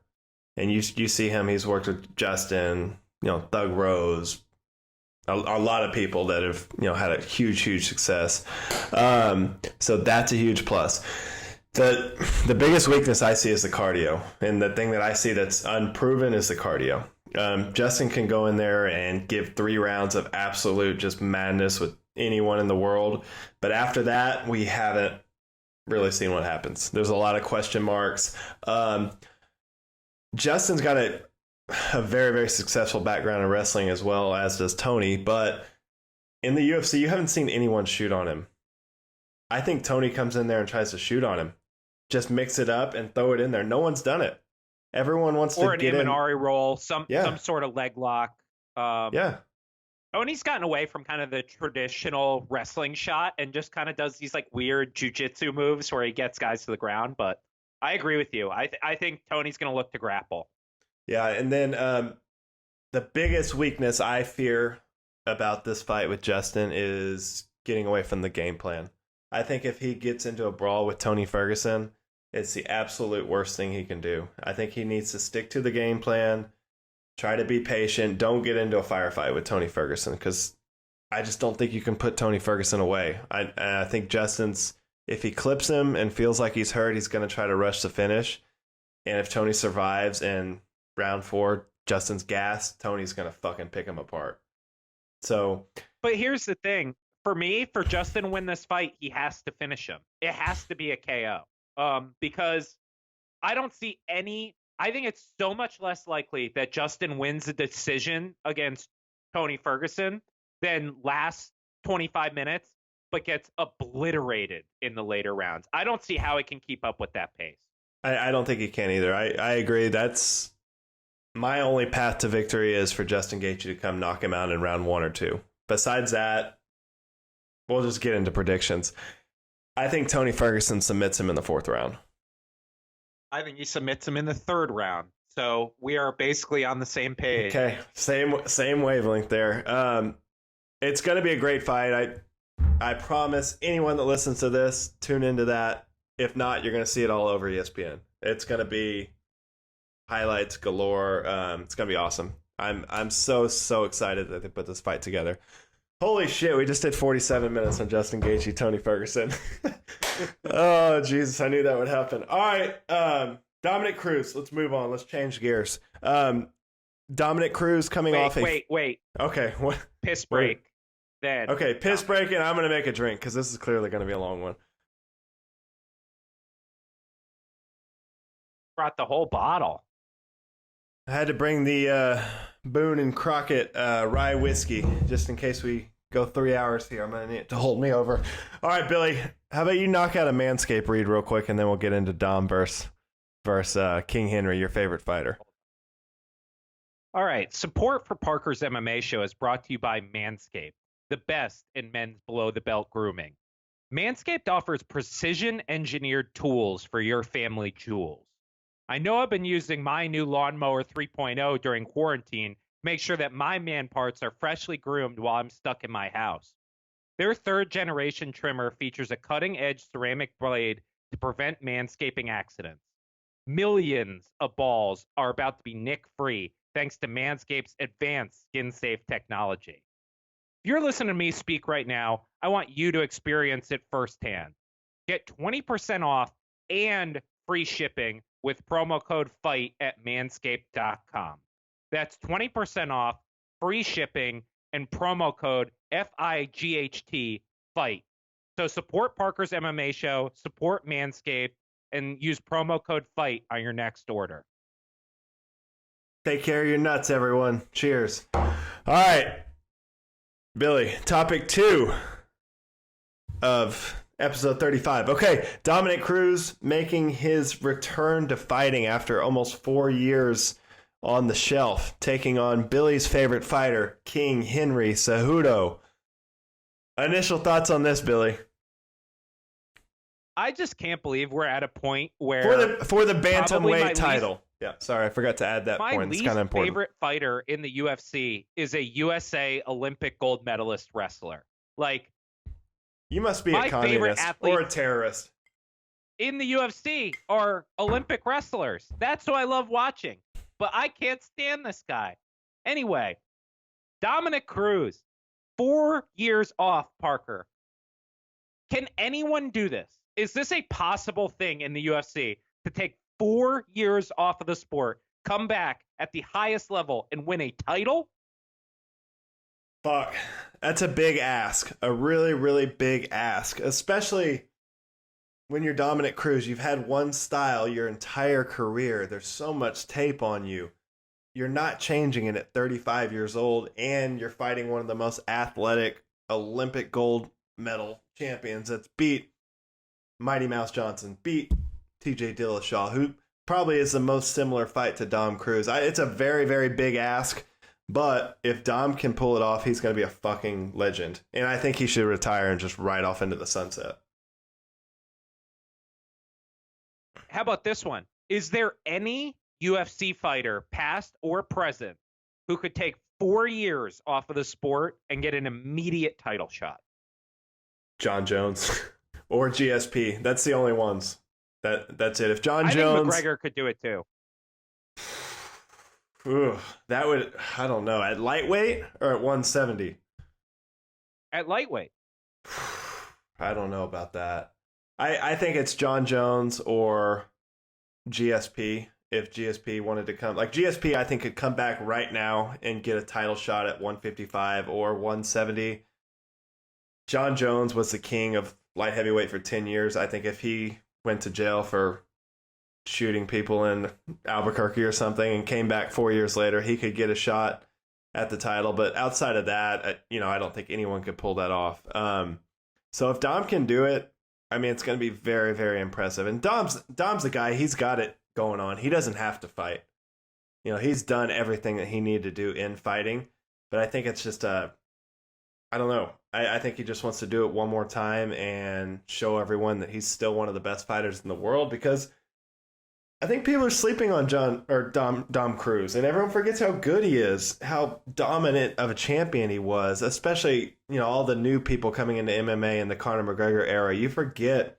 And you see him, he's worked with Justin, Thug Rose, a lot of people that have, had a huge, huge success. So that's a huge plus. The biggest weakness I see is the cardio. And the thing that I see that's unproven is the cardio. Justin can go in there and give 3 rounds of absolute just madness with anyone in the world. But after that, we haven't really seen what happens. There's a lot of question marks. Justin's got a very, very successful background in wrestling as well, as does Tony. But in the UFC, you haven't seen anyone shoot on him. I think Tony comes in there and tries to shoot on him. Just mix it up and throw it in there. No one's done it. Everyone wants to get in. Or an Imanari roll, some sort of leg lock. Yeah. Tony's gotten away from kind of the traditional wrestling shot and just kind of does these like weird jujitsu moves where he gets guys to the ground. But I agree with you. I think Tony's going to look to grapple. Yeah, and then the biggest weakness I fear about this fight with Justin is getting away from the game plan. I think if he gets into a brawl with Tony Ferguson, it's the absolute worst thing he can do. I think he needs to stick to the game plan, try to be patient, don't get into a firefight with Tony Ferguson, because I just don't think you can put Tony Ferguson away. I think Justin's, if he clips him and feels like he's hurt, he's going to try to rush the finish. And if Tony survives in round 4, Justin's gassed, Tony's going to fucking pick him apart. So, but here's the thing. For me, for Justin to win this fight, he has to finish him. It has to be a KO. Because I don't see any. I think it's so much less likely that Justin wins a decision against Tony Ferguson than lasts 25 minutes, but gets obliterated in the later rounds. I don't see how he can keep up with that pace. I don't think he can either. I agree. That's my only path to victory is for Justin Gaethje to come knock him out in round 1 or 2. Besides that, we'll just get into predictions. I think Tony Ferguson submits him in the 4th round. I think he submits him in the 3rd round. So we are basically on the same page. Okay, same wavelength there. It's going to be a great fight. I promise anyone that listens to this, tune into that. If not, you're going to see it all over ESPN. It's going to be highlights galore. It's going to be awesome. I'm so excited that they put this fight together. Holy shit, we just did 47 minutes on Justin Gaethje, Tony Ferguson. Oh, Jesus, I knew that would happen. All right, Dominick Cruz, let's move on. Let's change gears. Dominick Cruz coming off a... Wait. Okay. What? Piss break. Then. Okay, piss break, and I'm going to make a drink, because this is clearly going to be a long one. Brought the whole bottle. I had to bring the Boone and Crockett rye whiskey, just in case we go 3 hours here. I'm going to need it to hold me over. All right, Billy, how about you knock out a Manscaped read real quick, and then we'll get into Dom versus King Henry, your favorite fighter. All right, support for Parker's MMA show is brought to you by Manscaped, the best in men's below-the-belt grooming. Manscaped offers precision-engineered tools for your family jewels. I know I've been using my new Lawnmower 3.0 during quarantine to make sure that my man parts are freshly groomed while I'm stuck in my house. Their 3rd-generation trimmer features a cutting-edge ceramic blade to prevent manscaping accidents. Millions of balls are about to be nick-free thanks to Manscaped's advanced skin-safe technology. If you're listening to me speak right now, I want you to experience it firsthand. Get 20% off and free shipping with promo code FIGHT at manscaped.com. That's 20% off, free shipping, and promo code FIGHT, FIGHT. So support Parker's MMA show, support Manscaped, and use promo code FIGHT on your next order. Take care of your nuts, everyone. Cheers. All right, Billy, topic 2 of episode 35. Okay, Dominick Cruz making his return to fighting after almost 4 years on the shelf, taking on Billy's favorite fighter, King Henry Cejudo. Initial thoughts on this, Billy? I just can't believe we're at a point where... For the bantamweight title. Yeah, sorry, I forgot to add that point. It's kind of important. My favorite fighter in the UFC is a USA Olympic gold medalist wrestler. Like... You must be a communist or a terrorist. In the UFC are Olympic wrestlers. That's who I love watching. But I can't stand this guy. Anyway, Dominick Cruz, 4 years off, Parker. Can anyone do this? Is this a possible thing in the UFC to take 4 years off of the sport, come back at the highest level, and win a title? Fuck. That's a big ask. A really, really big ask. Especially when you're Dominick Cruz. You've had one style your entire career. There's so much tape on you. You're not changing it at 35 years old, and you're fighting one of the most athletic Olympic gold medal champions that's beat Mighty Mouse Johnson, beat TJ Dillashaw, who probably is the most similar fight to Dom Cruz. It's a very, very big ask. But if Dom can pull it off, he's going to be a fucking legend. And I think he should retire and just ride off into the sunset. How about this one? Is there any UFC fighter, past or present, who could take 4 years off of the sport and get an immediate title shot? John Jones or GSP. That's the only ones. That's it. If I Jones, think McGregor could do it too. That would, I don't know, at lightweight or at 170? At lightweight. I don't know about that. I think it's John Jones or GSP. If GSP wanted to come, like GSP, I think could come back right now and get a title shot at 155 or 170. John Jones was the king of light heavyweight for 10 years. I think if he went to jail for shooting people in Albuquerque or something and came back 4 years later, he could get a shot at the title. But outside of that, I don't think anyone could pull that off. So if Dom can do it, I mean, it's going to be very, very impressive. And Dom's a guy, he's got it going on. He doesn't have to fight. He's done everything that he needed to do in fighting. But I think it's just I don't know. I think he just wants to do it one more time and show everyone that he's still one of the best fighters in the world, because I think people are sleeping on Dom Cruz, and everyone forgets how good he is, how dominant of a champion he was, especially, all the new people coming into MMA in the Conor McGregor era. You forget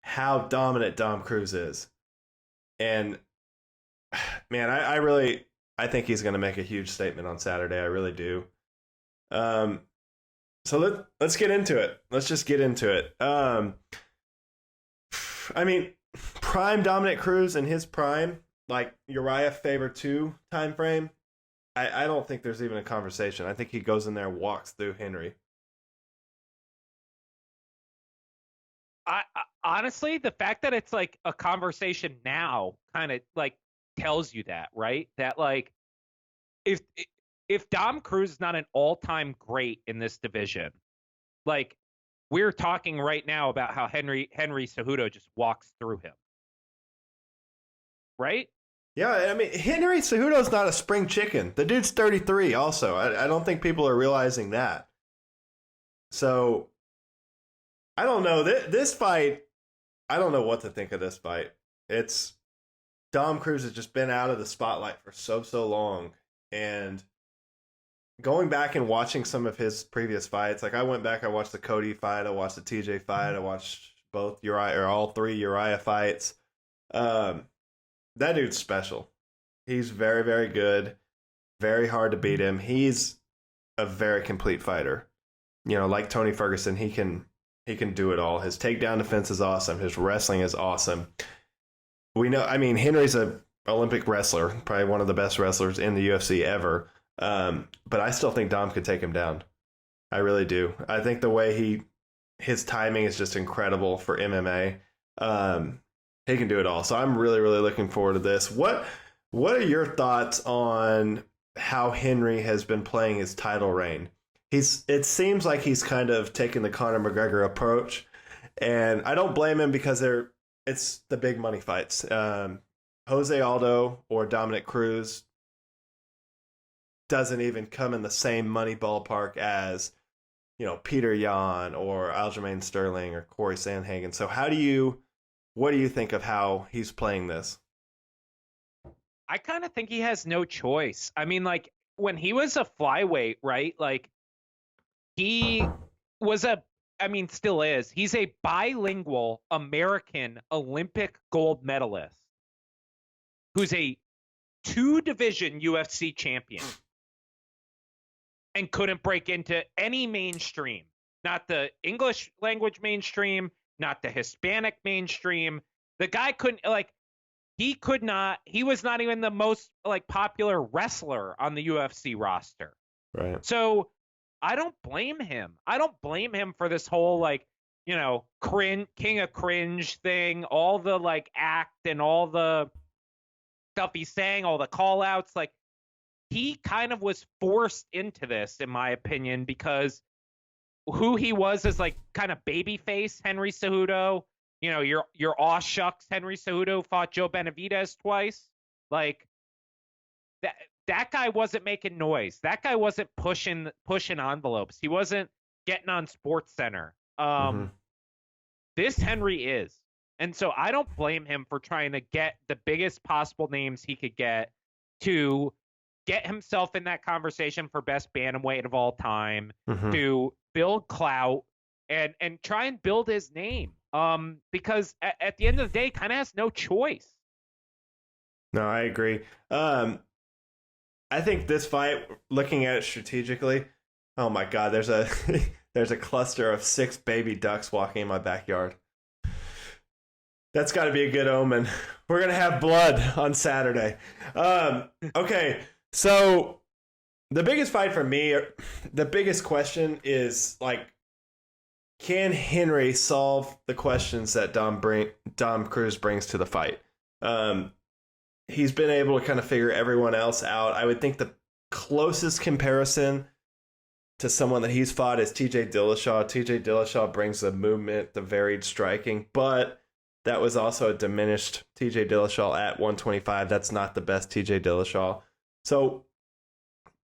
how dominant Dom Cruz is. And man, I think he's going to make a huge statement on Saturday. I really do. So let's get into it. Let's just get into it. I mean, prime Dominick Cruz in his prime, like Uriah Faber 2 time frame, I don't think there's even a conversation. I think he goes in there and walks through Henry. I honestly, the fact that it's like a conversation now kind of like tells you that, right? That like if Dom Cruz is not an all-time great in this division, like we're talking right now about how Henry Cejudo just walks through him. Right? Yeah, I mean, Henry Cejudo's not a spring chicken. The dude's 33 also. I don't think people are realizing that. So, I don't know. This fight, I don't know what to think of this fight. It's Dom Cruz has just been out of the spotlight for so long. And going back and watching some of his previous fights, like I went back, I watched the Cody fight, I watched the TJ fight, I watched both all 3 Uriah fights. That dude's special. He's very, very good. Very hard to beat him. He's a very complete fighter. Like Tony Ferguson, he can do it all. His takedown defense is awesome. His wrestling is awesome. We know, I mean, Henry's an Olympic wrestler, probably one of the best wrestlers in the UFC ever. But I still think Dom could take him down. I really do. I think the way his timing is just incredible for MMA. He can do it all. So I'm really, really looking forward to this. What are your thoughts on how Henry has been playing his title reign? It seems like he's kind of taking the Conor McGregor approach, and I don't blame him because it's the big money fights. Jose Aldo or Dominick Cruz doesn't even come in the same money ballpark as, Peter Yan or Aljamain Sterling or Corey Sandhagen. So what do you think of how he's playing this? I kind of think he has no choice. I mean, like when he was a flyweight, right? Like he was still is. He's a bilingual American Olympic gold medalist who's a 2-division UFC champion and couldn't break into any mainstream, not the English language mainstream, not the Hispanic mainstream. The guy he was not even the most like popular wrestler on the UFC roster. Right. So I don't blame him. I don't blame him for this whole like, king of cringe thing, all the like act and all the stuff he's saying, all the call outs. Like he kind of was forced into this, in my opinion, because who he was as like kind of babyface Henry Cejudo, your aw shucks Henry Cejudo fought Joe Benavidez twice. Like that guy wasn't making noise. That guy wasn't pushing envelopes. He wasn't getting on Sports Center. This Henry is. And so I don't blame him for trying to get the biggest possible names he could get to get himself in that conversation for best bantamweight of all time, to build clout and try and build his name. Because at the end of the day, kind of has no choice. No, I agree. I think this fight, looking at it strategically, oh my God, there's a there's a cluster of 6 baby ducks walking in my backyard. That's got to be a good omen. We're going to have blood on Saturday. Okay, so the biggest fight for me, the biggest question is, like, can Henry solve the questions that Dom Cruz brings to the fight? He's been able to kind of figure everyone else out. I would think the closest comparison to someone that he's fought is TJ Dillashaw. TJ Dillashaw brings the movement, the varied striking, but that was also a diminished TJ Dillashaw at 125. That's not the best TJ Dillashaw. So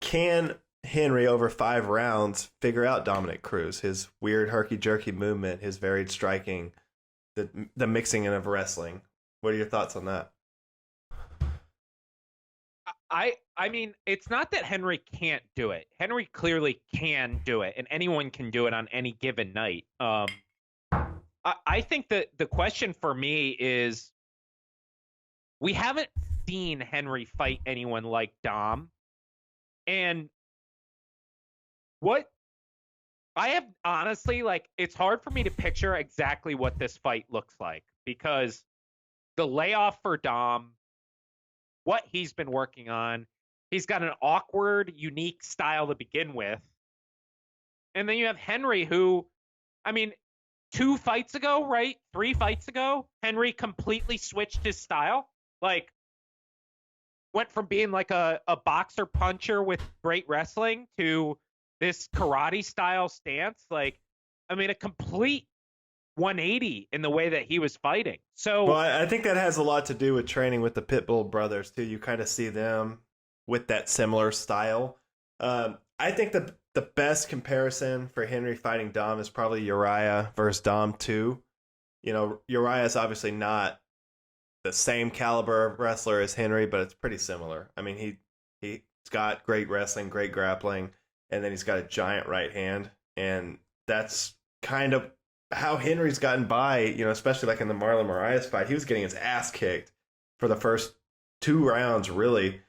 can Henry, over 5 rounds, figure out Dominick Cruz, his weird herky-jerky movement, his varied striking, the mixing in of wrestling? What are your thoughts on that? I mean, it's not that Henry can't do it. Henry clearly can do it, and anyone can do it on any given night. I think that the question for me is, we haven't seen Henry fight anyone like Dom. And what I have, honestly, like, it's hard for me to picture exactly what this fight looks like, because the layoff for Dom, what he's been working on, he's got an awkward, unique style to begin with. And then you have Henry, who, I mean, 2 fights ago, right? 3 fights ago, Henry completely switched his style. Like, went from being like a boxer puncher with great wrestling to this karate style stance. Like, I mean, a complete 180 in the way that he was fighting. So, well, I think that has a lot to do with training with the Pitbull brothers too. You kind of see them with that similar style. I think the best comparison for Henry fighting Dom is probably Uriah versus Dom 2. You know, Uriah is obviously not the same caliber of wrestler as Henry, but it's pretty similar. I mean, he's got great wrestling, great grappling, and then he's got a giant right hand, and that's kind of how Henry's gotten by, you know, especially like in the Marlon Moraes fight. He was getting his ass kicked for the first 2 rounds, really.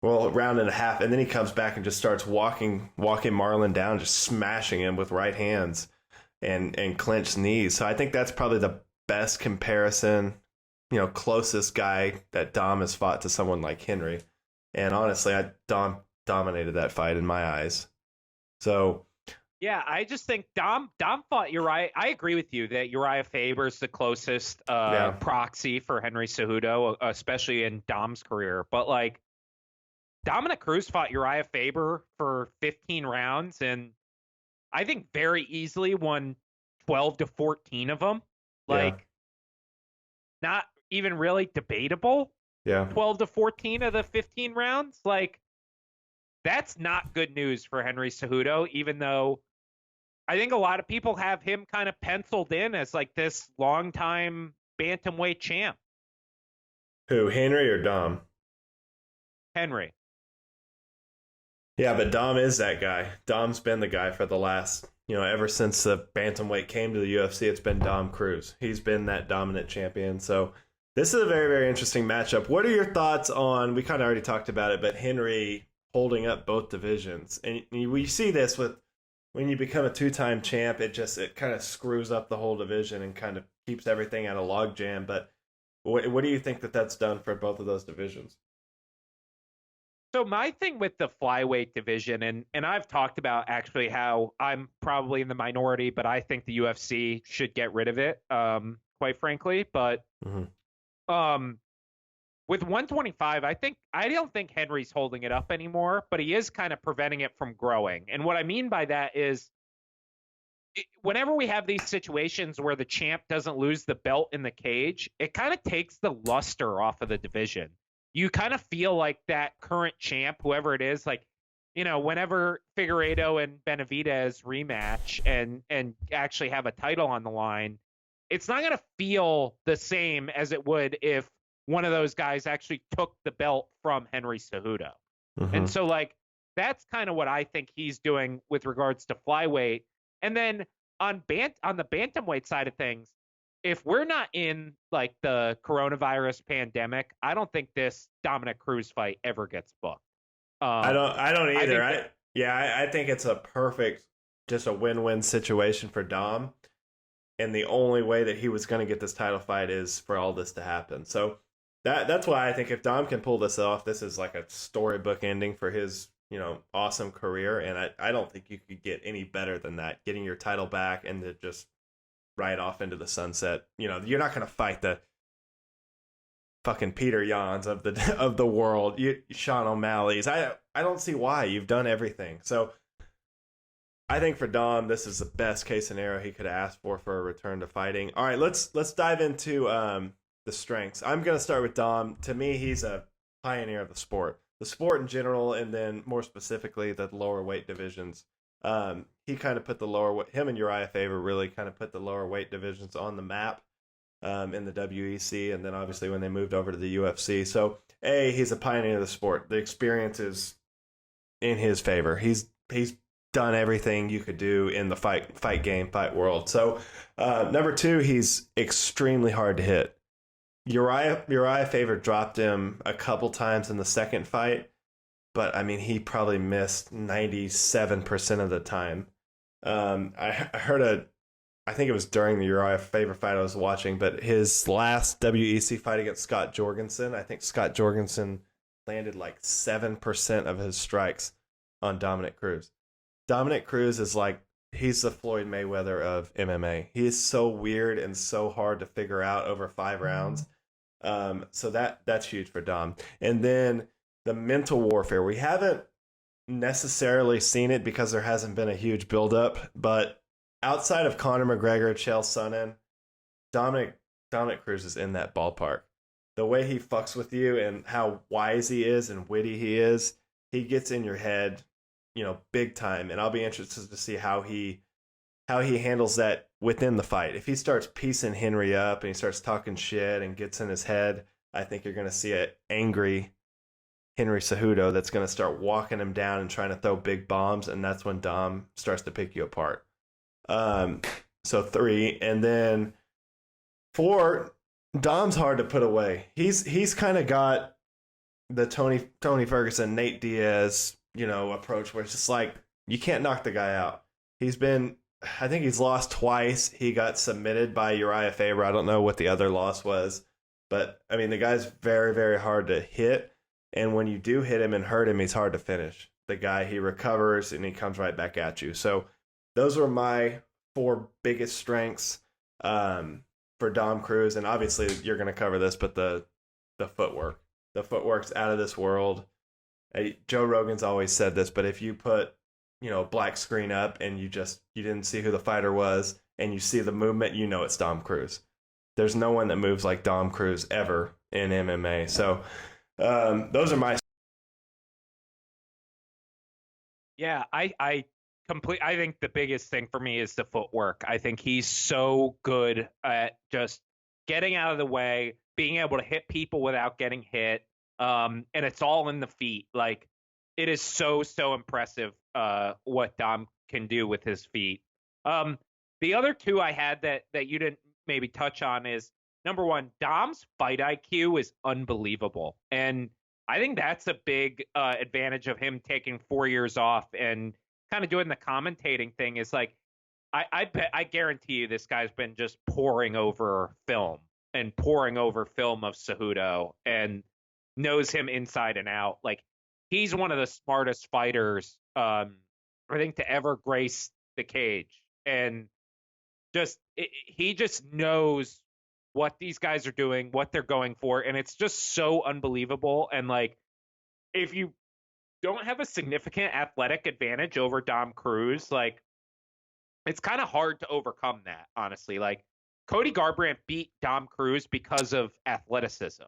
Well, a round and a half, and then he comes back and just starts walking Marlon down, just smashing him with right hands and clenched knees. So I think that's probably the best comparison, you know, closest guy that Dom has fought to someone like Henry. And honestly, Dom dominated that fight in my eyes. So yeah, I just think Dom fought Uriah. I agree with you that Uriah Faber is the closest proxy for Henry Cejudo, especially in Dom's career. But, like, Dominick Cruz fought Uriah Faber for 15 rounds, and I think very easily won 12 to 14 of them. Like, not even really debatable. Yeah. 12 to 14 of the 15 rounds. Like, that's not good news for Henry Cejudo, even though I think a lot of people have him kind of penciled in as, like, this longtime bantamweight champ. Who, Henry or Dom? Henry. Yeah, but Dom is that guy. Dom's been the guy for the last, you know, ever since the bantamweight came to the UFC, it's been Dom Cruz. He's been that dominant champion. So this is a very, very interesting matchup. What are your thoughts on, we kind of already talked about it, but Henry holding up both divisions? And we see this with, when you become a 2-time champ, it kind of screws up the whole division and kind of keeps everything at a logjam. But what do you think that's done for both of those divisions? So my thing with the flyweight division, and I've talked about actually how I'm probably in the minority, but I think the UFC should get rid of it, quite frankly. But with 125, I don't think Henry's holding it up anymore, but he is kind of preventing it from growing. And what I mean by that is, whenever we have these situations where the champ doesn't lose the belt in the cage, it kind of takes the luster off of the division. you kind of feel like that current champ, whoever it is, like, whenever Figueiredo and Benavidez rematch and actually have a title on the line, it's not going to feel the same as it would if one of those guys actually took the belt from Henry Cejudo. Mm-hmm. And so, like, that's kind of what I think he's doing with regards to flyweight. And then on the bantamweight side of things, if we're not in like the coronavirus pandemic, I don't think this Dominick Cruz fight ever gets booked. I don't either. I I think it's a perfect, just a win-win situation for Dom. And the only way that he was going to get this title fight is for all this to happen. So that's why I think if Dom can pull this off, this is like a storybook ending for his, awesome career. And I don't think you could get any better than that, getting your title back and to just ride off into the sunset. You're not going to fight the fucking Peter Yans of the world, Sean O'Malley's. I don't see why. You've done everything. So I think for Dom, this is the best case scenario he could ask for a return to fighting. All right, let's dive into the strengths. I'm going to start with Dom. To me, he's a pioneer of the sport in general, and then more specifically the lower weight divisions. He kind of put him and Uriah Faber really kind of put the lower weight divisions on the map in the WEC, and then obviously when they moved over to the UFC. So, he's a pioneer of the sport. The experience is in his favor. He's done everything you could do in the fight game, fight world. So, number two, he's extremely hard to hit. Uriah Faber dropped him a couple times in the second fight, but I mean, he probably missed 97% of the time. I heard I think it was during the Uriah Faber fight I was watching, but his last WEC fight against Scott Jorgensen, I think Scott Jorgensen landed like 7% of his strikes on Dominick Cruz. Dominick Cruz is like, he's the Floyd Mayweather of MMA. He is so weird and so hard to figure out over 5 rounds. So that's huge for Dom. And then the mental warfare. We haven't necessarily seen it because there hasn't been a huge buildup, but outside of Conor McGregor, Chael Sonnen, Dominick Cruz is in that ballpark. The way he fucks with you and how wise he is and witty he is, he gets in your head, big time. And I'll be interested to see how he handles that within the fight. If he starts piecing Henry up and he starts talking shit and gets in his head, I think you're going to see an angry Henry Cejudo that's going to start walking him down and trying to throw big bombs, and that's when Dom starts to pick you apart. So 3, and then 4, Dom's hard to put away. He's kind of got the Tony Ferguson, Nate Diaz, approach where it's just like, you can't knock the guy out. I think he's lost twice. He got submitted by Uriah Faber. I don't know what the other loss was, but I mean, the guy's very, very hard to hit. And when you do hit him and hurt him, he's hard to finish. The guy, he recovers and he comes right back at you. So those are my 4 biggest strengths for Dom Cruz. And obviously you're going to cover this, but the footwork. The footwork's out of this world. Joe Rogan's always said this, but if you put, black screen up and you didn't see who the fighter was and you see the movement, it's Dom Cruz. There's no one that moves like Dom Cruz ever in MMA. So those are my. Yeah, I think the biggest thing for me is the footwork. I think he's so good at just getting out of the way, being able to hit people without getting hit. And it's all in the feet. Like, it is so impressive what Dom can do with his feet. The other 2 I had that you didn't maybe touch on is, number 1, Dom's fight IQ is unbelievable. And I think that's a big advantage of him taking 4 years off and kind of doing the commentating thing. Is like, I guarantee you this guy's been just poring over film of Cejudo and knows him inside and out. Like, he's one of the smartest fighters, I think, to ever grace the cage. And he just knows what these guys are doing, what they're going for, and it's just so unbelievable. And like, if you don't have a significant athletic advantage over Dom Cruz, like, it's kind of hard to overcome that, honestly. Like, Cody Garbrandt beat Dom Cruz because of athleticism.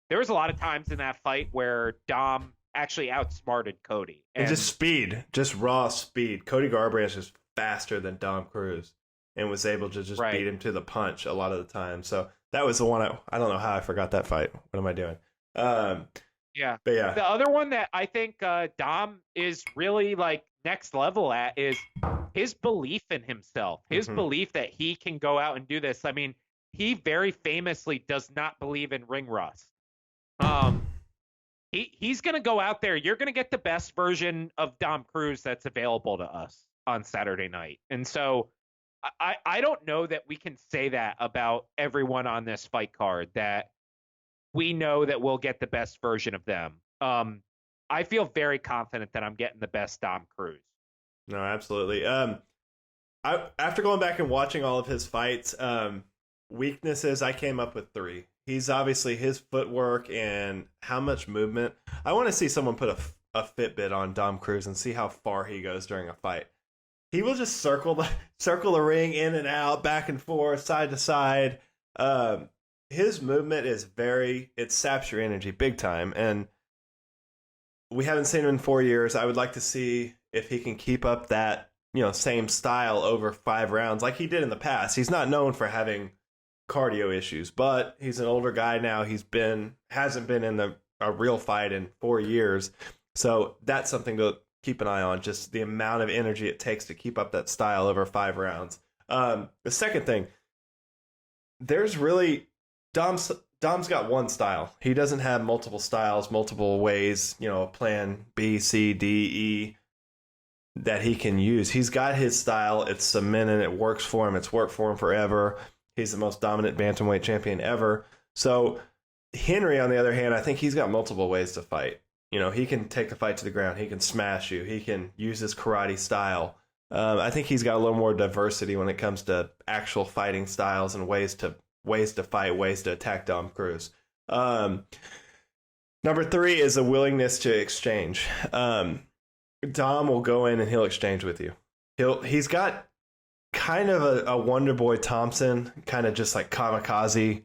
there was a lot of times in that fight where Dom actually outsmarted Cody. And just speed, just raw speed. Cody Garbrandt is faster than Dom Cruz and was able to just beat him to the punch a lot of the time. So that was the one I don't know how I forgot that fight. What am I doing? Yeah. But yeah. The other one that I think Dom is really like next level at is his belief in himself, his belief that he can go out and do this. I mean, he very famously does not believe in ring rust. He's going to go out there. You're going to get the best version of Dom Cruz that's available to us on Saturday night. And so I don't know that we can say that about everyone on this fight card, that we know that we'll get the best version of them. I feel very confident that I'm getting the best Dom Cruz. No, absolutely. After going back and watching all of his fights, weaknesses, I came up with 3. He's obviously his footwork and how much movement. I want to see someone put a Fitbit on Dom Cruz and see how far he goes during a fight. He will just circle the ring in and out, back and forth, side to side. His movement is it saps your energy big time. And we haven't seen him in 4 years. I would like to see if he can keep up that, same style over 5 rounds like he did in the past. He's not known for having cardio issues, but he's an older guy now. Hasn't been in a real fight in 4 years. So that's something to keep an eye on, just the amount of energy it takes to keep up that style over 5 rounds. The second thing, there's really Dom's got one style. He doesn't have multiple styles, multiple ways, plan B, C, D, E that he can use. He's got his style. It's cemented. It works for him. It's worked for him forever. He's the most dominant bantamweight champion ever. So Henry, on the other hand, I think he's got multiple ways to fight. He can take the fight to the ground. He can smash you. He can use his karate style. I think he's got a little more diversity when it comes to actual fighting styles and ways to fight, ways to attack Dom Cruz. Number 3 is a willingness to exchange. Dom will go in and he'll exchange with you. He's got kind of a Wonder Boy Thompson, kind of just like kamikaze,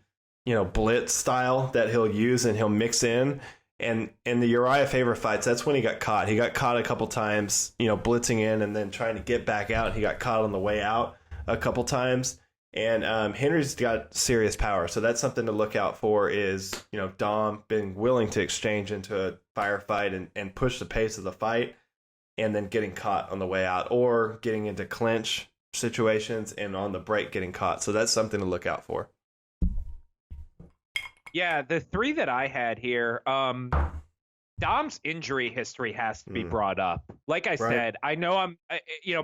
blitz style that he'll use and he'll mix in. And in the Uriah Faber fights, that's when he got caught. He got caught a couple times, blitzing in and then trying to get back out. He got caught on the way out a couple times. And Henry's got serious power. So that's something to look out for is, Dom being willing to exchange into a firefight and push the pace of the fight and then getting caught on the way out or getting into clinch situations and on the break getting caught. So that's something to look out for. Yeah, the 3 that I had here, Dom's injury history has to be brought up. Like I said, I know I'm,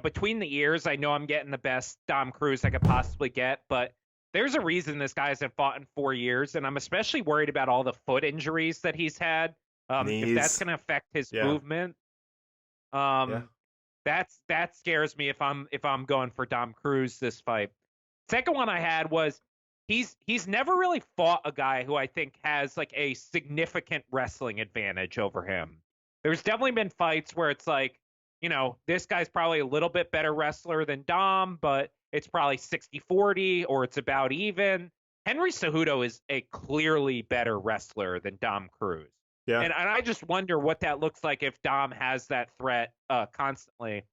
between the ears, I know I'm getting the best Dom Cruz I could possibly get, but there's a reason this guy hasn't fought in 4 years, and I'm especially worried about all the foot injuries that he's had. If that's going to affect his movement, that scares me if I'm going for Dom Cruz this fight. Second one I had was he's never really fought a guy who I think has like a significant wrestling advantage over him. There's definitely been fights where it's like, this guy's probably a little bit better wrestler than Dom, but it's probably 60-40 or it's about even. Henry Cejudo is a clearly better wrestler than Dom Cruz. Yeah. And I just wonder what that looks like if Dom has that threat constantly.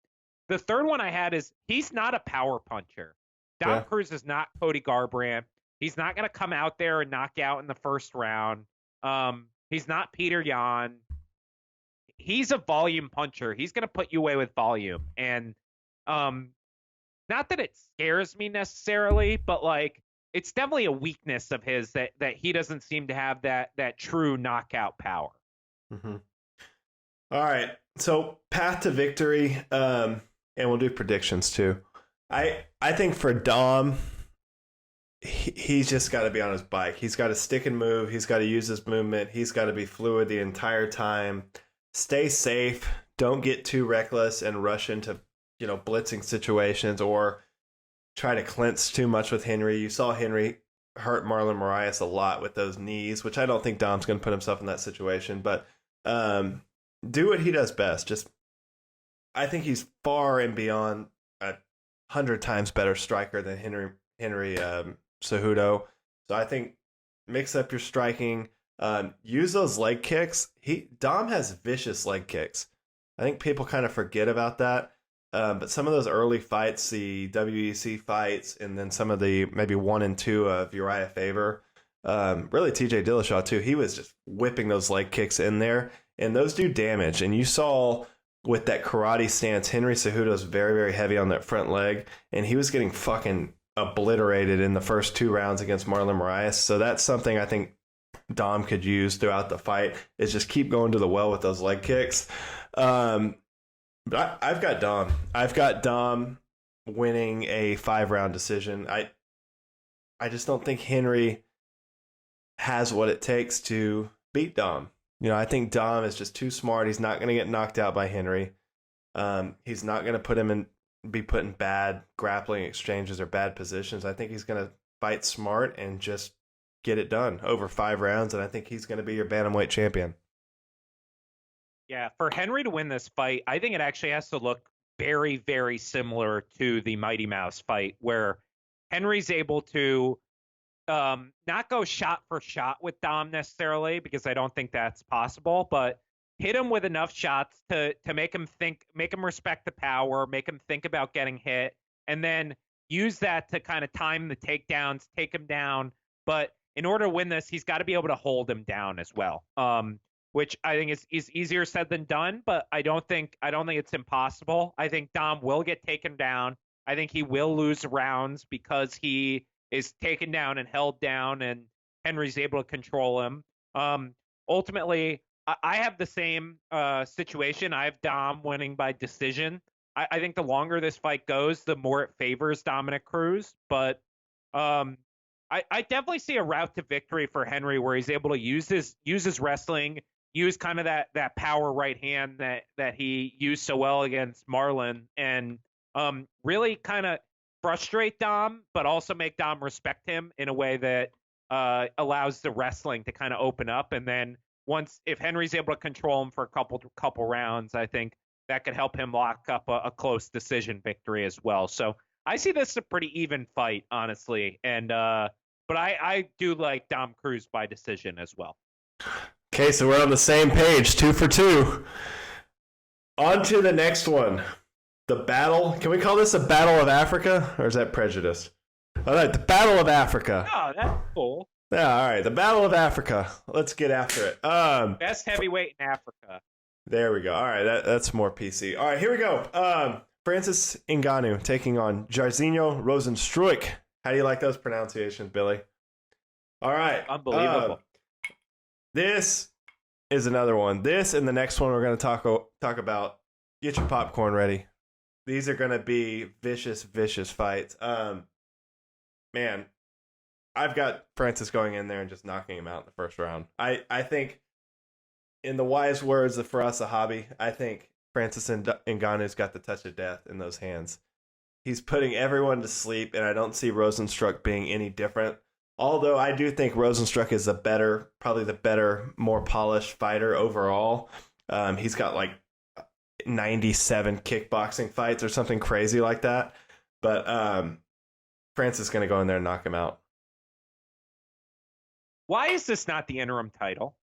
The third one I had is he's not a power puncher. Dom Cruz is not Cody Garbrandt. He's not going to come out there and knock you out in the first round. He's not Peter Yan. He's a volume puncher. He's going to put you away with volume. And not that it scares me necessarily, but like it's definitely a weakness of his that he doesn't seem to have that true knockout power. Mm-hmm. All right. So path to victory, and we'll do predictions too. I think for Dom, he's just got to be on his bike. He's got to stick and move. He's got to use his movement. He's got to be fluid the entire time. Stay safe. Don't get too reckless and rush into, blitzing situations or try to clinch too much with Henry. You saw Henry hurt Marlon Moraes a lot with those knees, which I don't think Dom's going to put himself in that situation. But do what he does best. I think he's far and beyond 100 times better striker than Henry Cejudo. So I think mix up your striking, Use those leg kicks. Dom has vicious leg kicks. I think people kind of forget about that. But some of those early fights, the WEC fights, and then some of the maybe 1 and 2 of Uriah Faber, really TJ Dillashaw too, he was just whipping those leg kicks in there, and those do damage. And you saw with that karate stance, Henry Cejudo's very, very heavy on that front leg, and he was getting fucking obliterated in the first 2 rounds against Marlon Moraes. So that's something I think Dom could use throughout the fight, is just keep going to the well with those leg kicks. But I've got Dom. I've got Dom winning a 5-round decision. I just don't think Henry has what it takes to beat Dom. I think Dom is just too smart. He's not going to get knocked out by Henry. He's not going to be put in bad grappling exchanges or bad positions. I think he's going to fight smart and just get it done over 5 rounds, and I think he's going to be your bantamweight champion. Yeah, for Henry to win this fight, I think it actually has to look very, very similar to the Mighty Mouse fight, where Henry's able to not go shot for shot with Dom necessarily, because I don't think that's possible, but hit him with enough shots to make him respect the power, make him think about getting hit, and then use that to kind of time the takedowns, take him down. But in order to win this, he's got to be able to hold him down as well. Which I think is easier said than done, but I don't think it's impossible. I think Dom will get taken down. I think he will lose rounds because he is taken down and held down, and Henry's able to control him. Ultimately, I have the same situation. I have Dom winning by decision. I think the longer this fight goes, the more it favors Dominick Cruz. But I definitely see a route to victory for Henry, where he's able to use his wrestling, use kind of that power right hand that he used so well against Marlon, and really kind of frustrate Dom, but also make Dom respect him in a way that allows the wrestling to kind of open up. And then if Henry's able to control him for a couple rounds, I think that could help him lock up a close decision victory as well. So I see this as a pretty even fight, honestly. And but I do like Dom Cruz by decision as well. Okay, so we're on the same page, 2 for 2. On to the next one. The battle. Can we call this a Battle of Africa? Or is that prejudice? All right, the Battle of Africa. Oh, that's cool. Yeah, all right, the Battle of Africa. Let's get after it. Best heavyweight in Africa. There we go. All right, that's more PC. All right, here we go. Francis Ngannou taking on Jairzinho Rozenstruik. How do you like those pronunciations, Billy? All right. Unbelievable. This is another one. This and the next one we're going to talk about. Get your popcorn ready. These are going to be vicious, vicious fights. Man, I've got Francis going in there and just knocking him out in the first round. I think, in the wise words of Firas Zahabi, I think Francis Ngannou's got the touch of death in those hands. He's putting everyone to sleep, and I don't see Rozenstruik being any different. Although I do think Rozenstruik is probably the better, more polished fighter overall. He's got like 97 kickboxing fights or something crazy like that. But Francis is going to go in there and knock him out. Why is this not the interim title?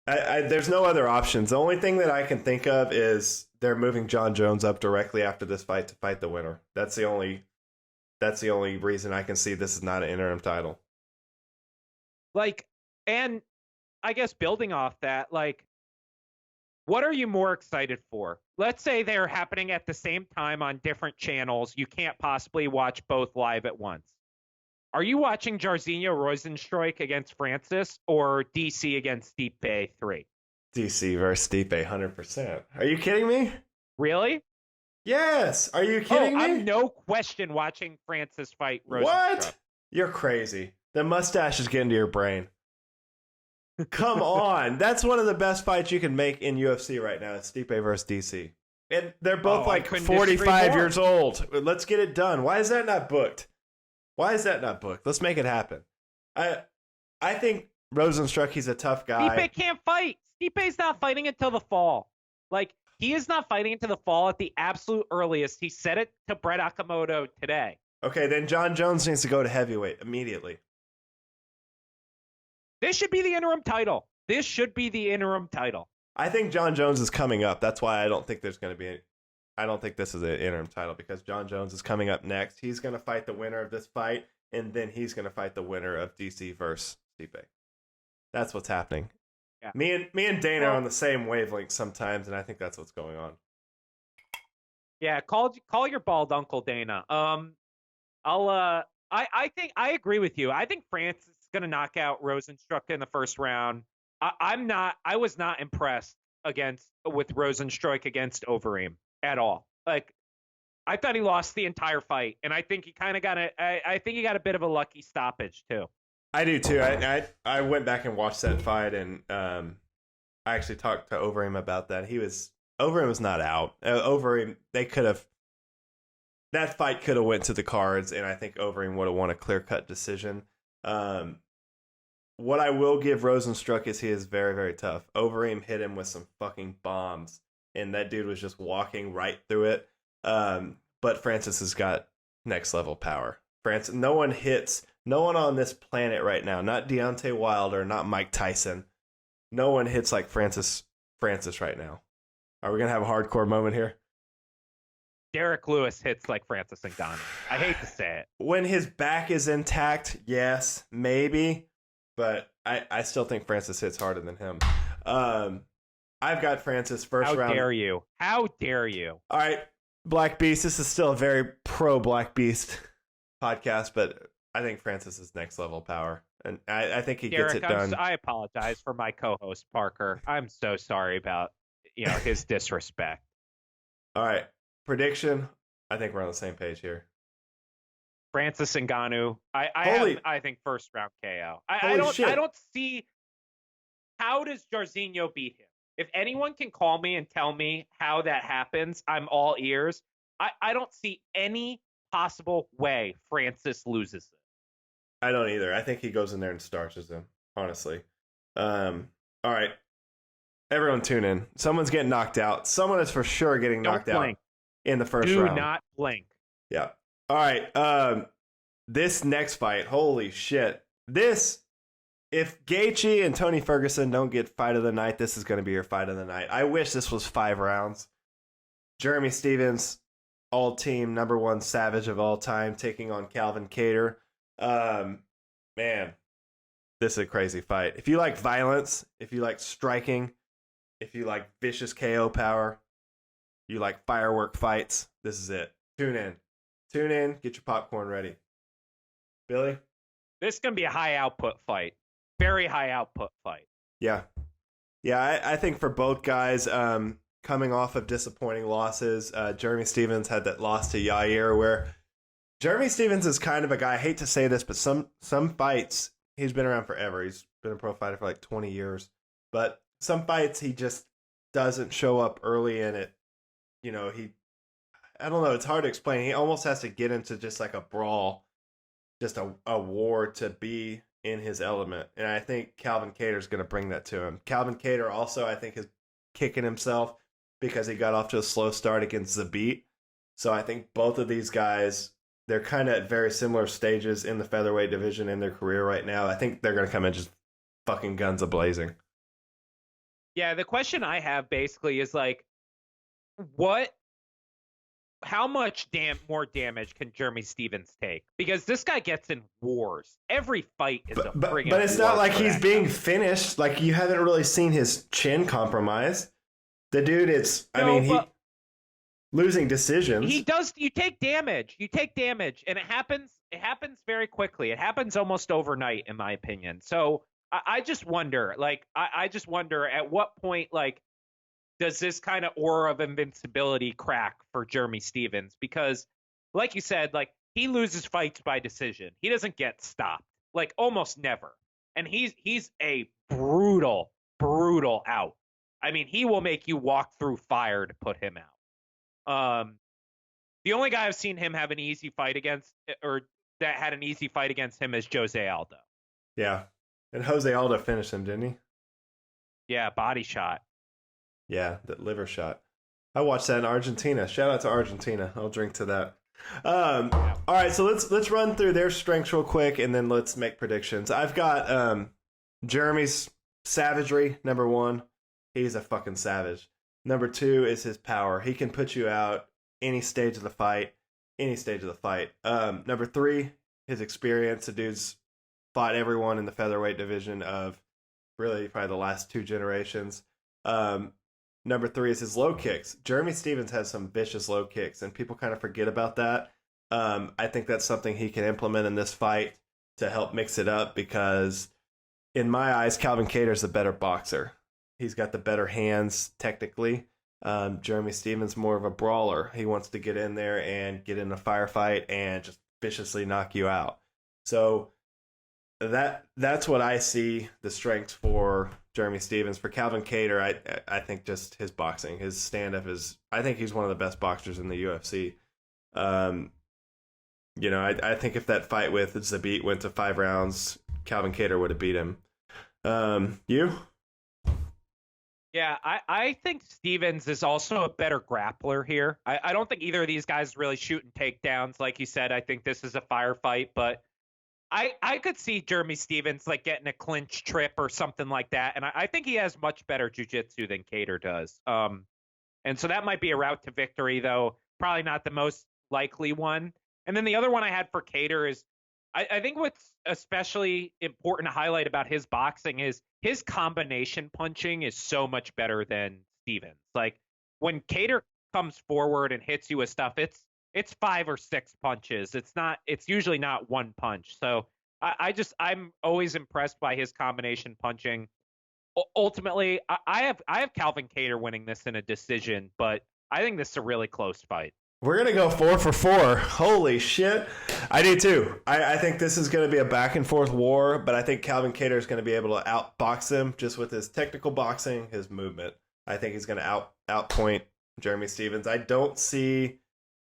There's no other options. The only thing that I can think of is they're moving John Jones up directly after this fight to fight the winner. That's the only reason I can see this is not an interim title. And I guess building off that, what are you more excited for? Let's say they're happening at the same time on different channels. You can't possibly watch both live at once. Are you watching Jairzinho Rozenstruik against Francis or DC against Stipe 3? DC versus Stipe, 100%. Are you kidding me? Really? Yes. Are you kidding me? I'm no question watching Francis fight Rozenstruik. What? You're crazy. The mustache is getting to your brain. Come on. That's one of the best fights you can make in UFC right now. It's Stipe versus DC. And they're both 45 years old. Let's get it done. Why is that not booked? Let's make it happen. I think Rozenstruik, he's a tough guy. Stipe can't fight. Stipe's not fighting until the fall. He is not fighting until the fall at the absolute earliest. He said it to Brett Okamoto today. Okay, then John Jones needs to go to heavyweight immediately. This should be the interim title. This should be the interim title. I think John Jones is coming up. That's why I don't think there's going to be I don't think this is an interim title, because John Jones is coming up next. He's going to fight the winner of this fight, and then he's going to fight the winner of DC versus Stipe. That's what's happening. Yeah. Me and Dana are on the same wavelength sometimes, and I think that's what's going on. Yeah, call your bald uncle, Dana. I think I agree with you. I think Francis is going to knock out Rozenstruik in the first round. I was not impressed with Rozenstruik against Overeem at all. Like, I thought he lost the entire fight, and I think he kind of got I think he got a bit of a lucky stoppage too. I do too. I went back and watched that fight, and I actually talked to Overeem about that. Overeem was not out. Overeem, that fight could have went to the cards, and I think Overeem would have won a clear-cut decision. What I will give Rozenstruik is he is very, very tough. Overeem hit him with some fucking bombs, and that dude was just walking right through it. But Francis has got next-level power. No one on this planet right now, not Deontay Wilder, not Mike Tyson, no one hits like Francis right now. Are we going to have a hardcore moment here? Derek Lewis hits like Francis Ngannou. I hate to say it. When his back is intact, yes, maybe. But I still think Francis hits harder than him. I've got Francis first round. How dare you? How dare you? All right, Black Beast. This is still a very pro Black Beast podcast, but I think Francis is next level power. And I think he gets it done. I apologize for my co-host, Parker. I'm so sorry about his disrespect. All right. Prediction. I think we're on the same page here. Francis Ngannou. I think first round KO. I don't see, how does Jairzinho beat him? If anyone can call me and tell me how that happens, I'm all ears. I don't see any possible way Francis loses it. I don't either. I think he goes in there and starches him, honestly. All right. Everyone tune in. Someone's getting knocked out. Someone is for sure getting knocked out in the first round. Do not blink. Yeah. All right. This next fight, holy shit. If Gaetjhe and Tony Ferguson don't get fight of the night, this is going to be your fight of the night. I wish this was 5 rounds. Jeremy Stephens, all-team #1 savage of all time, taking on Calvin Kattar. Man, this is a crazy fight. If you like violence, if you like striking, if you like vicious KO power, you like firework fights, this is it. Tune in, get your popcorn ready. Billy? This is going to be a high output fight. Very high output fight. Yeah. Yeah, I think for both guys, coming off of disappointing losses, Jeremy Stephens had that loss to Yair, where Jeremy Stephens is kind of a guy, I hate to say this, but some fights, he's been around forever. He's been a pro fighter for like 20 years. But some fights, he just doesn't show up early in it. I don't know, it's hard to explain. He almost has to get into just like a brawl, just a war to be in his element. And I think Calvin Kattar is going to bring that to him. Calvin Kattar also, I think, is kicking himself because he got off to a slow start against Zabit. So I think both of these guys, they're kind of at very similar stages in the featherweight division in their career right now. I think they're going to come in just fucking guns a-blazing. Yeah, the question I have basically is like, how much more damage can Jeremy Stephens take? Because this guy gets in wars. Every fight is a friggin' war. But it's not like he's being finished. Like, you haven't really seen his chin compromise. The dude, losing decisions. He does. You take damage, and it happens very quickly. It happens almost overnight, in my opinion. So I just wonder, at what point, like, does this kind of aura of invincibility crack for Jeremy Stephens? Because, like you said, like, he loses fights by decision. He doesn't get stopped, like, almost never. And he's a brutal out. I mean, he will make you walk through fire to put him out. The only guy I've seen him have an easy fight against, or that had an easy fight against him, is Jose Aldo. Yeah. And Jose Aldo finished him, didn't he? Yeah, body shot. Yeah, that liver shot. I watched that in Argentina. Shout out to Argentina. I'll drink to that. All right, so let's run through their strengths real quick, and then let's make predictions. I've got Jeremy's savagery, number one. He's a fucking savage. Number two is his power. He can put you out any stage of the fight. Number three, his experience. The dude's fought everyone in the featherweight division of really probably the last two generations. Number three is his low kicks. Jeremy Stephens has some vicious low kicks, and people kind of forget about that. I think that's something he can implement in this fight to help mix it up because, in my eyes, Calvin Kattar's the better boxer. He's got the better hands technically. Jeremy Stephens more of a brawler. He wants to get in there and get in a firefight and just viciously knock you out. So that's what I see the strengths for Jeremy Stephens. For Calvin Kattar, I think just his boxing, his stand-up is, I think he's one of the best boxers in the UFC. I think if that fight with Zabit went to 5 rounds, Calvin Kattar would have beat him. You? Yeah, I think Stephens is also a better grappler here. I don't think either of these guys really shooting takedowns. Like you said, I think this is a firefight, but I could see Jeremy Stephens like getting a clinch trip or something like that. And I think he has much better jiu-jitsu than Kattar does. And so that might be a route to victory, though probably not the most likely one. And then the other one I had for Kattar is I think what's especially important to highlight about his boxing is his combination punching is so much better than Stephens. Like when Kattar comes forward and hits you with stuff, it's 5 or 6 punches. It's usually not one punch. So I'm always impressed by his combination punching. Ultimately, I have Calvin Kattar winning this in a decision, but I think this is a really close fight. We're going to go 4 for 4. Holy shit. I do too. I think this is going to be a back and forth war, but I think Calvin Kattar is going to be able to outbox him just with his technical boxing, his movement. I think he's going to outpoint Jeremy Stephens. I don't see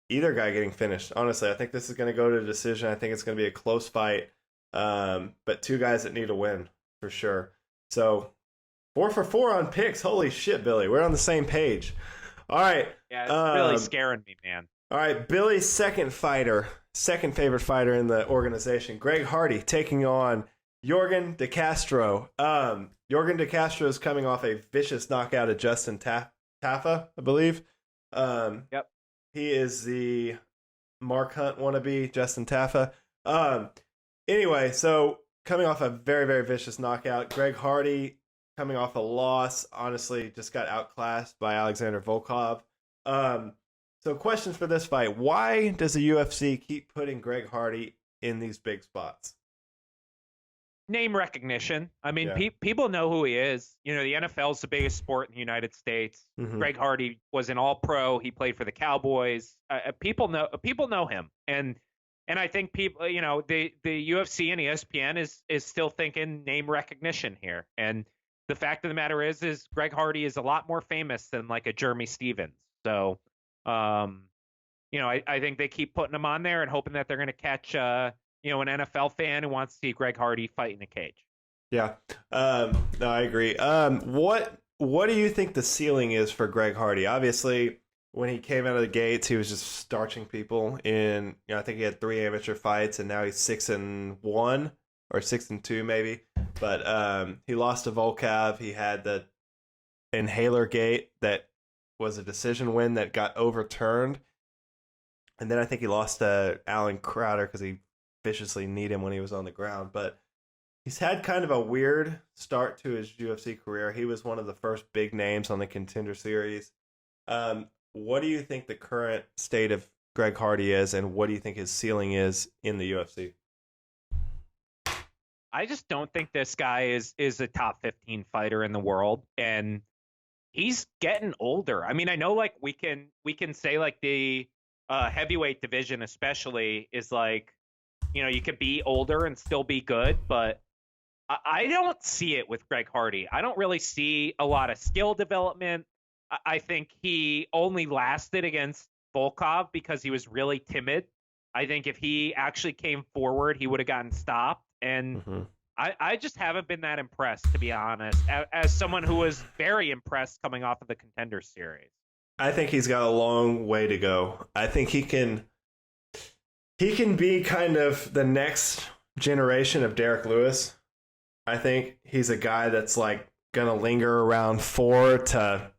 either guy getting finished. Honestly, I think this is going to go to a decision. I think it's going to be a close fight, but two guys that need to win for sure. So 4 for 4 on picks. Holy shit, Billy. We're on the same page. All right. Yeah, it's really scaring me, man. All right, Billy's second favorite fighter in the organization, Greg Hardy, taking on Yorgan De Castro. Yorgan De Castro is coming off a vicious knockout of Justin Tafa, I believe. Yep. He is the Mark Hunt wannabe, Justin Tafa. Anyway, so coming off a very, very vicious knockout, Greg Hardy coming off a loss, honestly, just got outclassed by Alexander Volkov. So questions for this fight. Why does the UFC keep putting Greg Hardy in these big spots? Name recognition. I mean, Yeah. People know who he is. The NFL is the biggest sport in the United States. Mhm. Greg Hardy was an All-Pro. He played for the Cowboys. People know him. And I think people, the UFC and ESPN is still thinking name recognition here. And the fact of the matter is Greg Hardy is a lot more famous than like a Jeremy Stephens. So, I think they keep putting him on there and hoping that they're going to catch, an NFL fan who wants to see Greg Hardy fight in a cage. Yeah. No, I agree. What do you think the ceiling is for Greg Hardy? Obviously, when he came out of the gates, he was just starching people in, I think he had 3 amateur fights and now he's 6-1 or 6-2 maybe. But he lost to Volkov. He had the inhaler gate that was a decision win that got overturned. And then I think he lost to Alan Crowder because he viciously kneed him when he was on the ground. But he's had kind of a weird start to his UFC career. He was one of the first big names on the Contender Series. What do you think the current state of Greg Hardy is, and what do you think his ceiling is in the UFC? I just don't think this guy is a top 15 fighter in the world, and he's getting older. I mean, I know like we can say like the heavyweight division especially is like, you could be older and still be good, but I don't see it with Greg Hardy. I don't really see a lot of skill development. I think he only lasted against Volkov because he was really timid. I think if he actually came forward, he would have gotten stopped. And I just haven't been that impressed, to be honest, as someone who was very impressed coming off of the Contender Series. I think he's got a long way to go. I think he can be kind of the next generation of Derek Lewis. I think he's a guy that's like going to linger around 4 to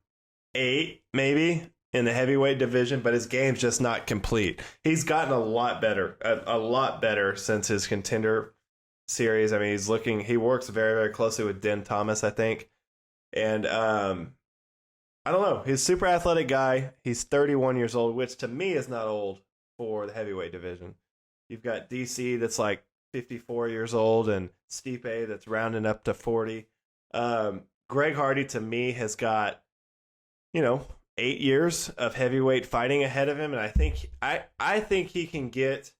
8, maybe, in the heavyweight division, but his game's just not complete. He's gotten a lot better since his contender series. I mean, he works very, very closely with Den Thomas, I think. And I don't know. He's a super athletic guy. He's 31 years old, which to me is not old for the heavyweight division. You've got DC that's like 54 years old and Stipe that's rounding up to 40. Greg Hardy to me has got, 8 years of heavyweight fighting ahead of him, and I think he can get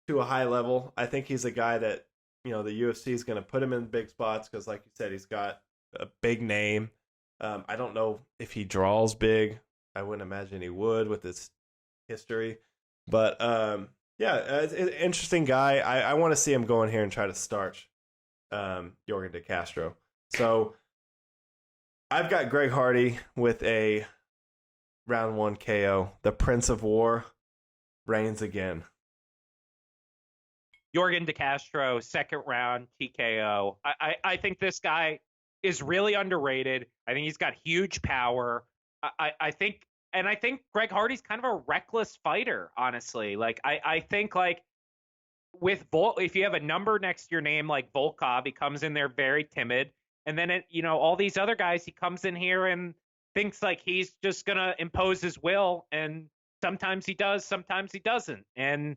to a high level. I think he's a guy that the UFC is going to put him in big spots because, like you said, he's got a big name. I don't know if he draws big. I wouldn't imagine he would with his history, but it's an interesting guy. I want to see him go in here and try to starch Yorgan De Castro. So I've got Greg Hardy with a round 1 KO. The Prince of War reigns again. Yorgan De Castro, second round TKO. I think this guy is really underrated. I think he's got huge power. I think Greg Hardy's kind of a reckless fighter, honestly. Like I think like with if you have a number next to your name like Volkov, he comes in there very timid. And then all these other guys, he comes in here and thinks like he's just gonna impose his will, and sometimes he does, sometimes he doesn't. And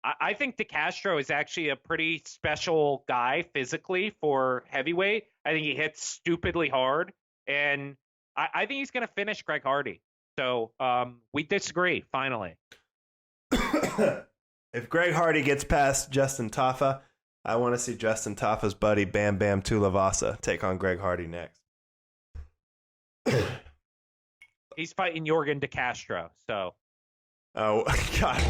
I think De Castro is actually a pretty special guy physically for heavyweight. I think he hits stupidly hard, and I think he's going to finish Greg Hardy. So we disagree, finally. If Greg Hardy gets past Justin Tafa, I want to see Justin Tafa's buddy Bam Bam Tulavasa take on Greg Hardy next. He's fighting Yorgan De Castro, so. Oh, God.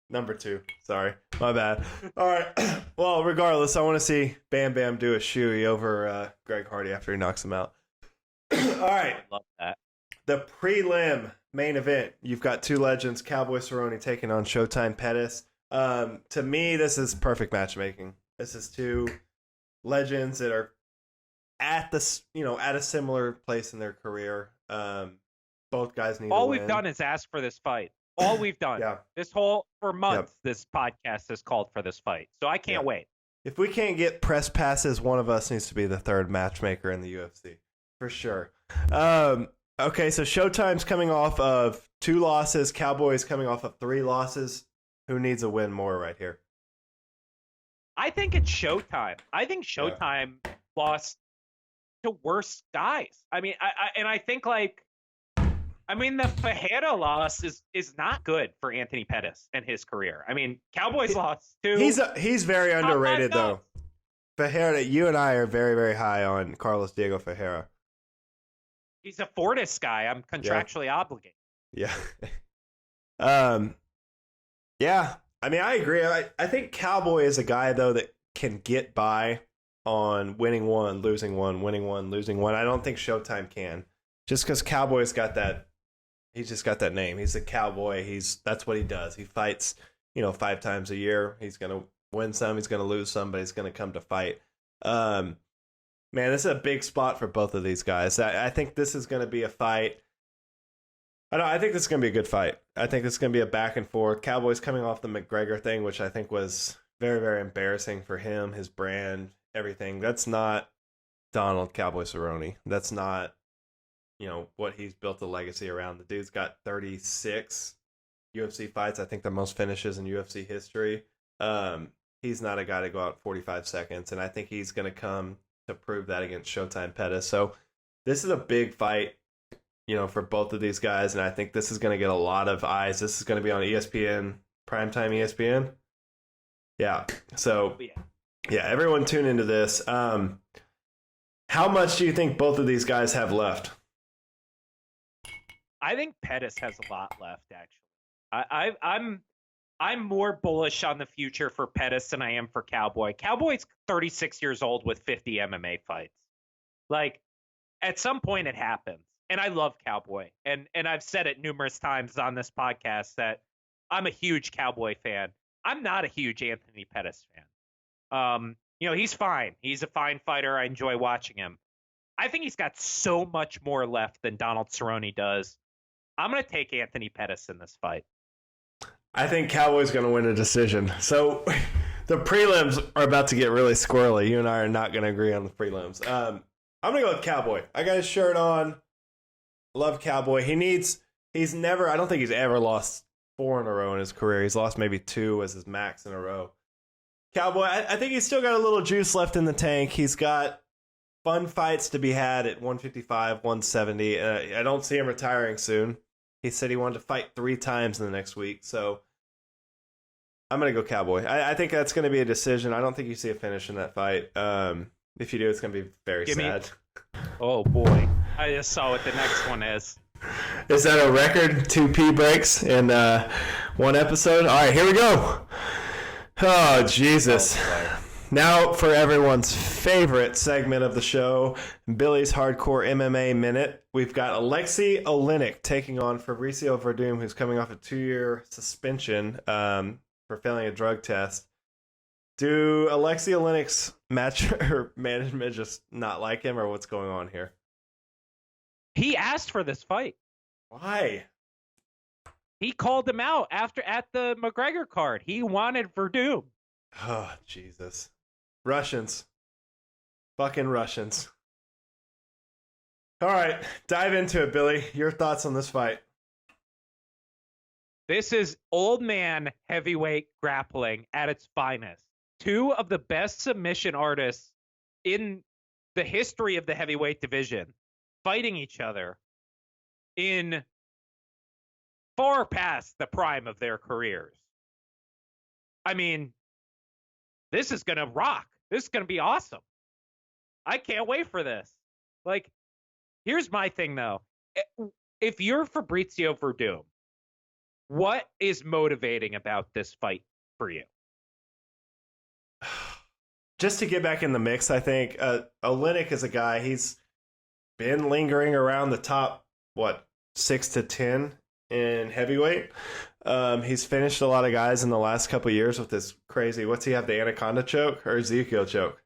Number 2. Sorry. My bad. All right. Well, regardless, I want to see Bam Bam do a shoey over Greg Hardy after he knocks him out. All right. I love that. The prelim main event. You've got 2 legends, Cowboy Cerrone taking on Showtime Pettis. To me, this is perfect matchmaking. This is 2 legends that are at a similar place in their career. Both guys need All to win. we've done is ask for this fight. All we've done. Yeah. For months, This podcast has called for this fight. So I can't wait. If we can't get press passes, one of us needs to be the third matchmaker in the UFC. For sure. Okay, so Showtime's coming off of 2 losses. Cowboys coming off of 3 losses. Who needs a win more right here? I think it's Showtime. I think Showtime lost to worse guys. I mean, I think like, the Ferreira loss is not good for Anthony Pettis and his career. I mean, Cowboys lost too. He's very underrated though. Ferreira, you and I are very, very high on Carlos Diego Ferreira. He's a Fortis guy. I'm contractually obligated. Yeah. Yeah. I mean, I agree. I think Cowboy is a guy though that can get by on winning 1, losing 1, winning 1, losing 1. I don't think Showtime can. Just because Cowboy's got that. He's just got that name. He's a cowboy. That's what he does. He fights, 5 times a year. He's going to win some. He's going to lose some, but he's going to come to fight. Man, this is a big spot for both of these guys. I think this is going to be a fight. I think this is going to be a good fight. I think this is going to be a back and forth. Cowboys coming off the McGregor thing, which I think was very, very embarrassing for him, his brand, everything. That's not Donald Cowboy Cerrone. That's not what he's built a legacy around. The dude's got 36 UFC fights. I think the most finishes in UFC history. He's not a guy to go out 45 seconds, and I think he's going to come to prove that against Showtime Pettis. So this is a big fight, for both of these guys, and I think this is going to get a lot of eyes. This is going to be on ESPN, primetime ESPN. Yeah. So, yeah, everyone tune into this. How much do you think both of these guys have left? I think Pettis has a lot left, actually. I'm more bullish on the future for Pettis than I am for Cowboy. Cowboy's 36 years old with 50 MMA fights. Like, at some point it happens. And I love Cowboy. And I've said it numerous times on this podcast that I'm a huge Cowboy fan. I'm not a huge Anthony Pettis fan. he's fine. He's a fine fighter. I enjoy watching him. I think he's got so much more left than Donald Cerrone does. I'm going to take Anthony Pettis in this fight. I think Cowboy's going to win a decision. So the prelims are about to get really squirrely. You and I are not going to agree on the prelims. I'm going to go with Cowboy. I got his shirt on. Love Cowboy. I don't think he's ever lost 4 in a row in his career. He's lost maybe 2 as his max in a row. Cowboy, I think he's still got a little juice left in the tank. He's got fun fights to be had at 155, 170. I don't see him retiring soon. He said he wanted to fight 3 times in the next week. So I'm going to go Cowboy. I think that's going to be a decision. I don't think you see a finish in that fight. If you do, it's going to be very sad. Oh, boy. I just saw what the next one is. Is that a record? 2 pee breaks in one episode? All right, here we go. Oh, Jesus. Now for everyone's favorite segment of the show, Billy's Hardcore MMA Minute. We've got Alexei Oleinik taking on Fabricio Verdum, who's coming off a 2-year suspension for failing a drug test. Do Alexei Oleinik's management just not like him, or what's going on here? He asked for this fight. Why? He called him out at the McGregor card. He wanted Verdum. Oh, Jesus. Russians. Fucking Russians. All right, dive into it, Billy. Your thoughts on this fight? This is old man heavyweight grappling at its finest. 2 of the best submission artists in the history of the heavyweight division fighting each other in far past the prime of their careers. I mean, this is going to rock. This is going to be awesome. I can't wait for this. Like, here's my thing, though. If you're Fabricio Verdum, what is motivating about this fight for you? Just to get back in the mix, I think Oleinik is a guy, he's been lingering around the top, 6 to 10 in heavyweight. He's finished a lot of guys in the last couple of years with this crazy, what's he have, the Anaconda choke or Ezekiel choke?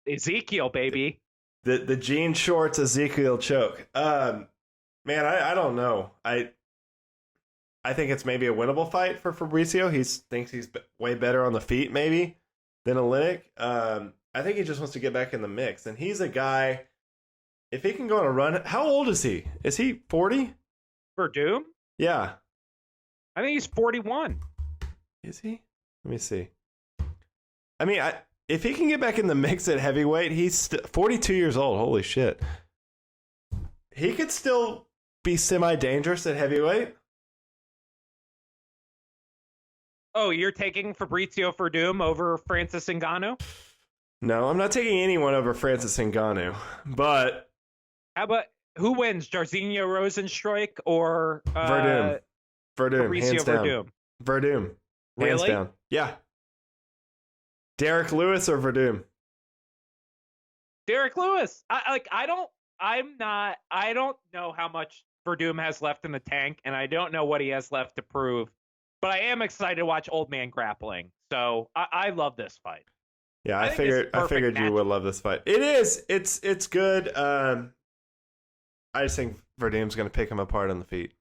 Ezekiel, baby. The jean shorts Ezekiel choke. Man, I don't know. I think it's maybe a winnable fight for Fabricio. He thinks he's way better on the feet maybe than Oleinik. I think he just wants to get back in the mix. And he's a guy, if he can go on a run, how old is he? Is he 40? Verdum? Yeah. I think he's 41. Is he? Let me see. I mean, if he can get back in the mix at heavyweight, he's 42 years old. Holy shit. He could still be semi-dangerous at heavyweight. Oh, you're taking Fabricio Verdum over Francis Ngannou? No, I'm not taking anyone over Francis Ngannou. But how about who wins, Jairzinho Rozenstriuk or Verdum? Verdum, hands down. Verdum. Verdum, hands Really? down. Yeah. Derek Lewis or Verdum? Derek Lewis. I don't know how much Verdum has left in the tank, and I don't know what he has left to prove. But I am excited to watch old man grappling. So I love this fight. Yeah, I figured you would love this fight. It is. It's good. I just think Verdum's going to pick him apart on the feet.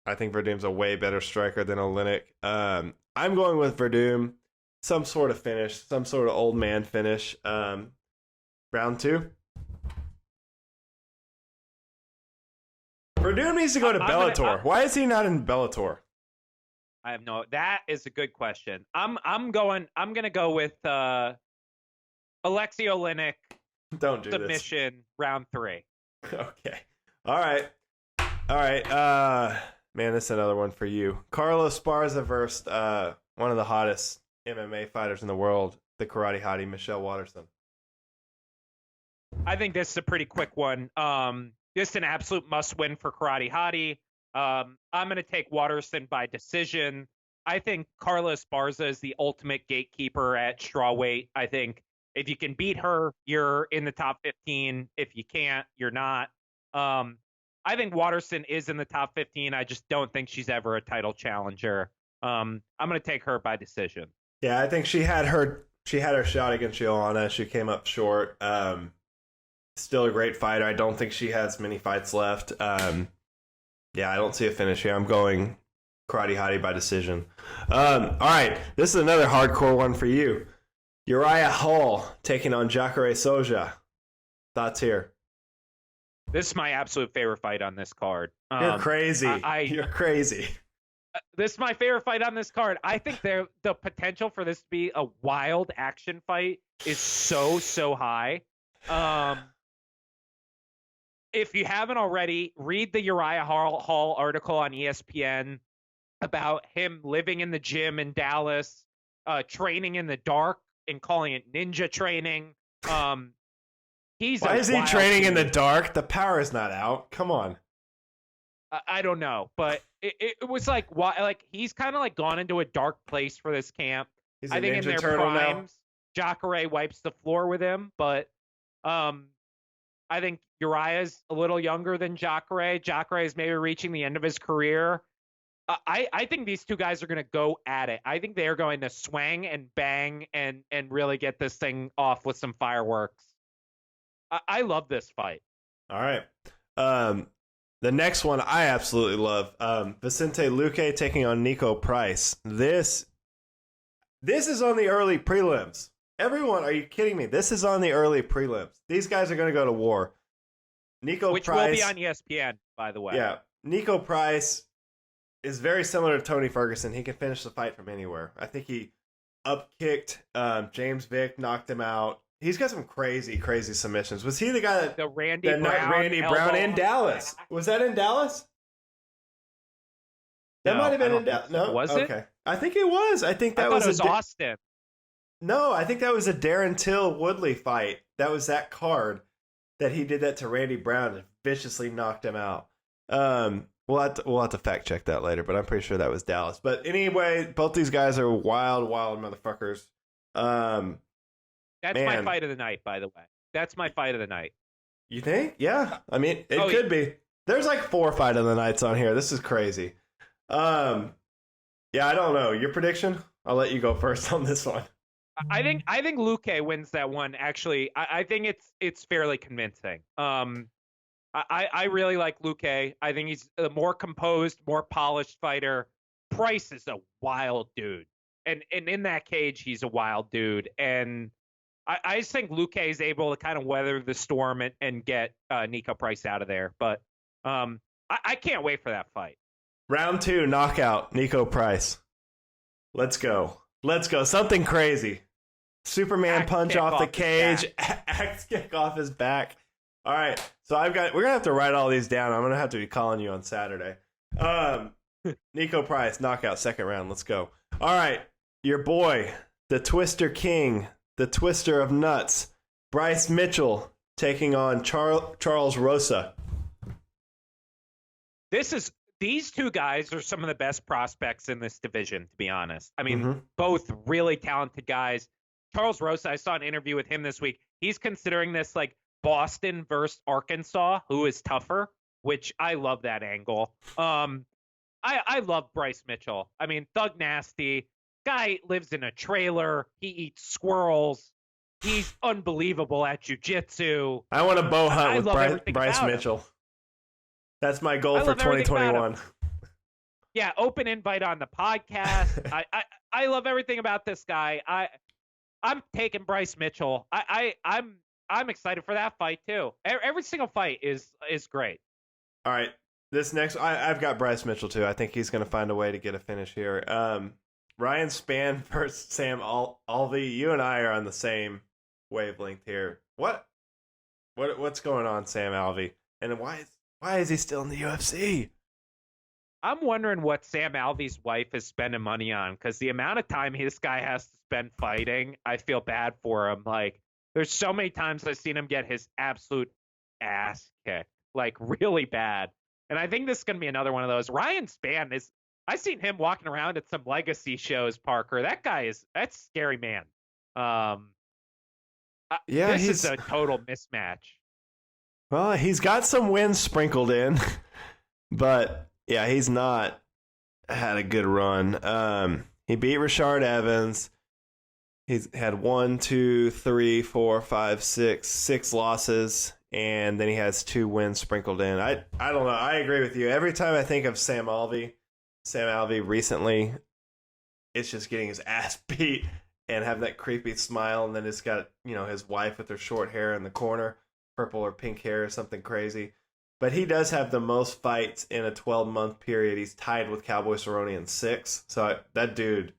I think Verdum's a way better striker than Oleinik. I'm going with Verdum. Some sort of finish, some sort of old man finish. Round 2. Verdum needs to go to Bellator. Why is he not in Bellator? I have no. That is a good question. I'm gonna go with Alexei Oleinik. Don't do submission this. Round 3. Okay. All right. Man, this is another one for you. Carlos Esparza versus one of the hottest MMA fighters in the world, the karate hottie Michelle Waterson. I think this is a pretty quick one. This is an absolute must-win for karate hottie. I'm going to take Waterson by decision. I think Carla Esparza is the ultimate gatekeeper at strawweight. I think if you can beat her, you're in the top 15. If you can't, you're not. I think Waterson is in the top 15. I just don't think she's ever a title challenger. I'm going to take her by decision. Yeah, I think she had her She had her shot against Joanna. She came up short. Still a great fighter. I don't think she has many fights left. Yeah, I don't see a finish here. I'm going Karate Hottie by decision. All right, this is another hardcore one for you. Uriah Hall taking on Jacare Souza. Thoughts here? This is my absolute favorite fight on this card. You're crazy. You're crazy. This is my favorite fight on this card. I think the potential for this to be a wild action fight is so high. If you haven't already, read the Uriah Hall article on ESPN about him living in the gym in Dallas, training in the dark and calling it ninja training. Why is he training in the dark? The power is not out. Come on. I don't know, but it was like, why? Like, he's kind of like gone into a dark place for this camp. I think in their primes, Jacare wipes the floor with him, but I think Uriah's a little younger than Jacare. Jacare is maybe reaching the end of his career. I think these two guys are going to go at it. I think they are going to swing and bang and really get this thing off with some fireworks. I love this fight. All right. The next one I absolutely love. Vicente Luque taking on Nico Price. This is on the early prelims. Everyone, are you kidding me? This is on the early prelims. These guys are going to go to war. Which will be on ESPN, by the way. Yeah. Nico Price is very similar to Tony Ferguson. He can finish the fight from anywhere. I think he upkicked James Vick, knocked him out. He's got some crazy submissions. Was he the guy that the Randy Brown in Dallas? Was that in Dallas? That might have been in Dallas. No, was okay. It? I think it was. I think that was Austin. No, I think that was a Darren Till Woodley fight. That was that card that he did that to Randy Brown and viciously knocked him out. We'll have to fact check that later, but I'm pretty sure that was Dallas. But anyway, both these guys are wild motherfuckers. That's my fight of the night, by the way. That's my fight of the night. You think? Yeah. I mean, it could be. There's like 4 fight of the nights on here. This is crazy. Yeah, I don't know. Your prediction? I'll let you go first on this one. I think Luque wins that one. Actually, I think it's fairly convincing. I really like Luque. I think he's a more composed, more polished fighter. Price is a wild dude, and in that cage, he's a wild dude. And I just think Luque is able to kind of weather the storm and get Nico Price out of there. But I can't wait for that fight. Round 2, knockout, Nico Price. Let's go. Something crazy. Superman Axe punch off the cage. Axe kick off his back. All right. So we're going to have to write all these down. I'm going to have to be calling you on Saturday. Nico Price, knockout, second round. Let's go. All right. Your boy, the Twister King, the Twister of Nuts, Bryce Mitchell taking on Charles Rosa. These two guys are some of the best prospects in this division, to be honest. I mean, both really talented guys. Charles Rosa, I saw an interview with him this week. He's considering this like Boston versus Arkansas, who is tougher, which I love that angle. I love Bryce Mitchell. I mean, Thug Nasty. Guy lives in a trailer. He eats squirrels. He's unbelievable at jiu-jitsu. I want a bow hunt with Bryce Mitchell. That's my goal for 2021. Yeah, open invite on the podcast. I love everything about this guy. I'm taking Bryce Mitchell. I'm excited for that fight too. Every single fight is great. All right, this next I've got Bryce Mitchell too. I think he's going to find a way to get a finish here. Ryan Spann versus Sam Alvey. You and I are on the same wavelength here. What's going on, Sam Alvey? And why is he still in the UFC? I'm wondering what Sam Alvey's wife is spending money on, because the amount of time this guy has to spend fighting, I feel bad for him. Like, there's so many times I've seen him get his absolute ass kicked, like really bad. And I think this is going to be another one of those. Ryan Spann I've seen him walking around at some legacy shows, Parker. That's a scary man. This is a total mismatch. Well, he's got some wins sprinkled in, but yeah, he's not had a good run. He beat Rashard Evans. He's had 1, 2, 3, 4, 5, 6 losses, and then he has 2 wins sprinkled in. I don't know. I agree with you. Every time I think of Sam Alvey recently, it's just getting his ass beat and having that creepy smile, and then it's got, his wife with her short hair in the corner, purple or pink hair or something crazy. But he does have the most fights in a 12-month period. He's tied with Cowboy Cerrone in 6. So that dude,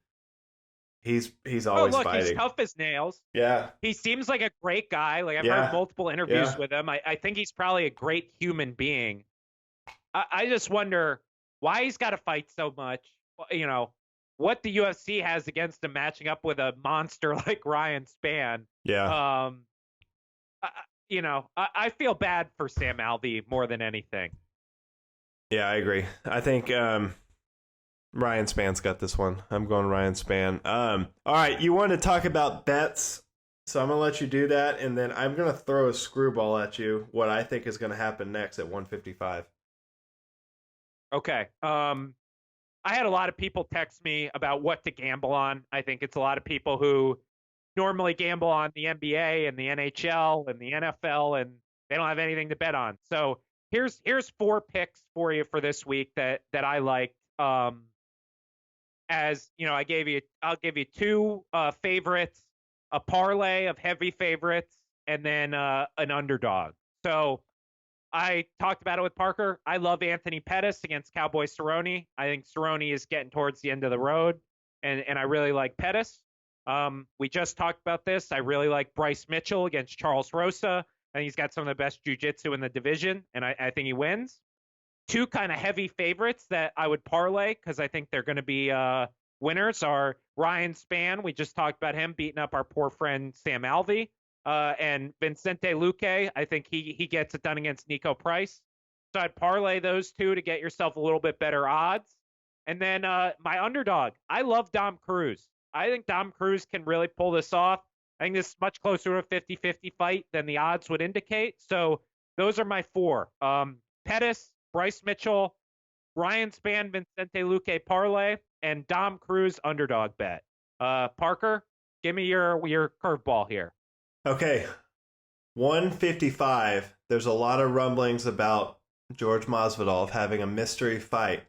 he's always fighting. He's tough as nails. Yeah. He seems like a great guy. Like, I've heard multiple interviews with him. I think he's probably a great human being. I just wonder why he's got to fight so much. What the UFC has against him matching up with a monster like Ryan Spann. Yeah. I feel bad for Sam Alvey more than anything. Yeah, I agree. I think Ryan Spann's got this one. I'm going Ryan Spann. All right, you wanted to talk about bets, so I'm going to let you do that, and then I'm going to throw a screwball at you, what I think is going to happen next at 155. Okay. I had a lot of people text me about what to gamble on. I think it's a lot of people who normally gamble on the NBA and the NHL and the NFL, and they don't have anything to bet on. So here's 4 picks for you for this week that I liked. As I'll give you 2 favorites, a parlay of heavy favorites, and then an underdog. So I talked about it with Parker. I love Anthony Pettis against Cowboy Cerrone. I think Cerrone is getting towards the end of the road, and I really like Pettis. We just talked about this. I really like Bryce Mitchell against Charles Rosa. I think he's got some of the best jiu-jitsu in the division, and I think he wins. 2 kind of heavy favorites that I would parlay because I think they're going to be winners are Ryan Spann. We just talked about him beating up our poor friend Sam Alvey. And Vicente Luque, I think he gets it done against Nico Price. So I'd parlay those 2 to get yourself a little bit better odds. And then my underdog, I love Dom Cruz. I think Dom Cruz can really pull this off. I think this is much closer to a 50-50 fight than the odds would indicate. So those are my 4. Pettis, Bryce Mitchell, Ryan Spann, Vicente Luque parlay, and Dom Cruz underdog bet. Parker, give me your curveball here. Okay, 155. There's a lot of rumblings about George Masvidal having a mystery fight.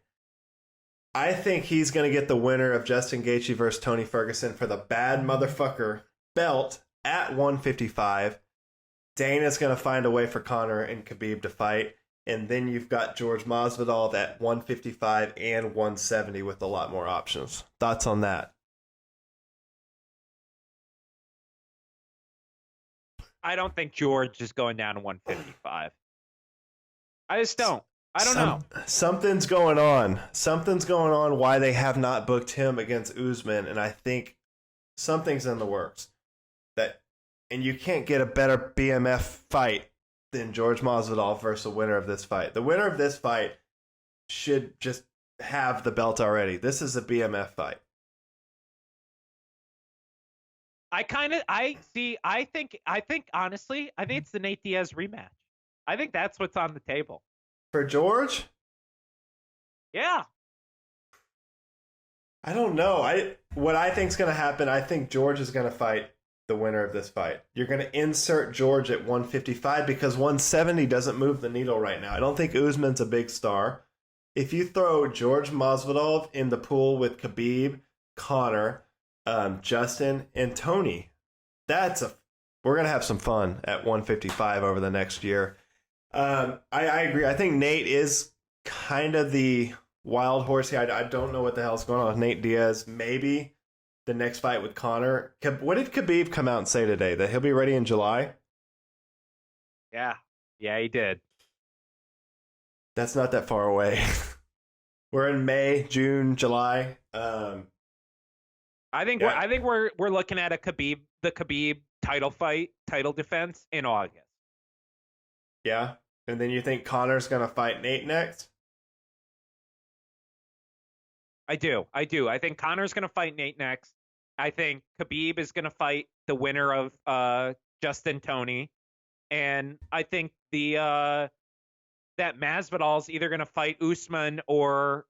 I think he's going to get the winner of Justin Gaethje versus Tony Ferguson for the bad motherfucker belt at 155. Dana's going to find a way for Conor and Khabib to fight. And then you've got George Masvidal at 155 and 170 with a lot more options. Thoughts on that? I don't think George is going down to 155. I just don't. I don't know. Something's going on. Something's going on why they have not booked him against Usman, and I think something's in the works. And you can't get a better BMF fight than George Masvidal versus the winner of this fight. The winner of this fight should just have the belt already. This is a BMF fight. I think honestly, I think it's the Nate Diaz rematch. I think that's what's on the table. For George? Yeah. I don't know. What I think's going to happen, I think George is going to fight the winner of this fight. You're going to insert George at 155 because 170 doesn't move the needle right now. I don't think Usman's a big star. If you throw George Masvidal in the pool with Khabib, Conor, Justin, and Tony, we're going to have some fun at 155 over the next year. I agree. I think Nate is kind of the wild horse here. I don't know what the hell's going on with Nate Diaz. Maybe the next fight with Conor. What did Khabib come out and say today? That he'll be ready in July? Yeah, he did. That's not that far away. We're in May, June, July. I think we're looking at the Khabib title defense in August. Yeah, and then you think Conor's going to fight Nate next? I do. I think Conor's going to fight Nate next. I think Khabib is going to fight the winner of Justin Tony, and I think that Masvidal's either going to fight Usman or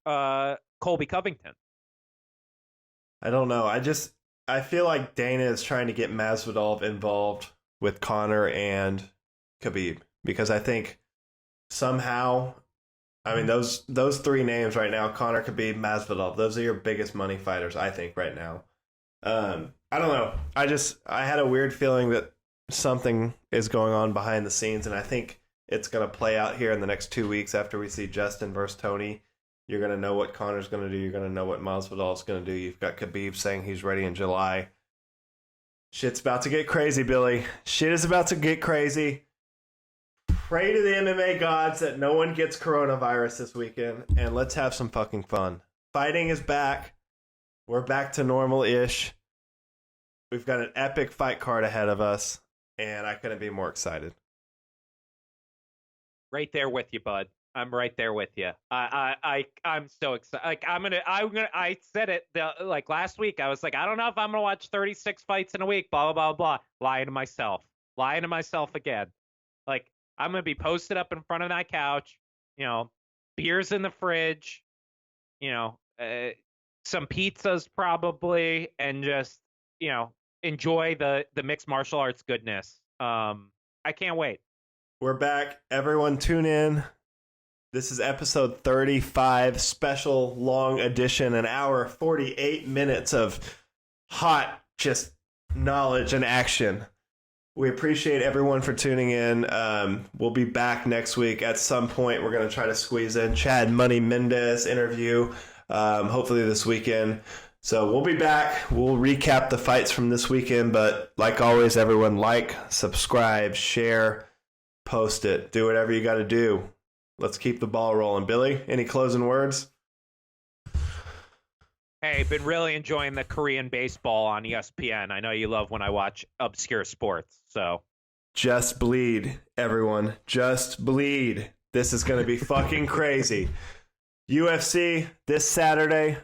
Colby Covington. I don't know. I feel like Dana is trying to get Masvidal involved with Conor and Khabib because I think somehow, I mean, those three names right now, Conor, Khabib, Masvidal, those are your biggest money fighters, I think, right now. I don't know. I had a weird feeling that something is going on behind the scenes, and I think it's going to play out here in the next 2 weeks after we see Justin versus Tony. You're going to know what Conor's going to do. You're going to know what Masvidal's going to do. You've got Khabib saying he's ready in July. Shit's about to get crazy, Billy. Shit is about to get crazy. Pray to the MMA gods that no one gets coronavirus this weekend, and let's have some fucking fun. Fighting is back. We're back to normal-ish. We've got an epic fight card ahead of us, and I couldn't be more excited. Right there with you, bud. I'm right there with you. I'm so excited. Like I said it like last week. I was like, I don't know if I'm gonna watch 36 fights in a week. Blah blah blah blah. Lying to myself again. Like I'm gonna be posted up in front of that couch. Beers in the fridge. Some pizzas probably, and just enjoy the mixed martial arts goodness. I can't wait. We're back. Everyone tune in. This is episode 35, special long edition, an hour, 48 minutes of hot just knowledge and action. We appreciate everyone for tuning in. We'll be back next week at some point. We're going to try to squeeze in Chad Money Mendez interview, hopefully this weekend. So we'll be back. We'll recap the fights from this weekend. But like always, everyone like, subscribe, share, post it. Do whatever you got to do. Let's keep the ball rolling. Billy, any closing words? Hey, been really enjoying the Korean baseball on ESPN. I know you love when I watch obscure sports. So just bleed, everyone. Just bleed. This is going to be fucking crazy. UFC this Saturday.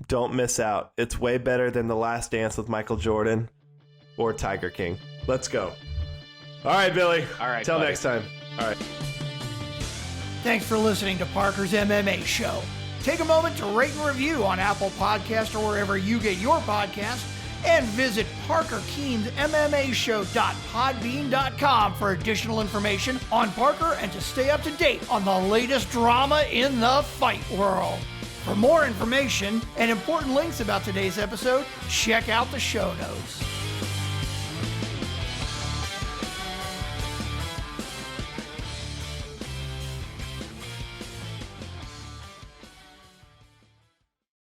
Don't miss out. It's way better than The Last Dance with Michael Jordan or Tiger King. Let's go. All right, Billy. All right. Till next time. All right. Thanks for listening to Parker's MMA Show. Take a moment to rate and review on Apple Podcasts or wherever you get your podcasts, and visit parkerkeensmmashow.podbean.com for additional information on Parker and to stay up to date on the latest drama in the fight world. For more information and important links about today's episode, check out the show notes.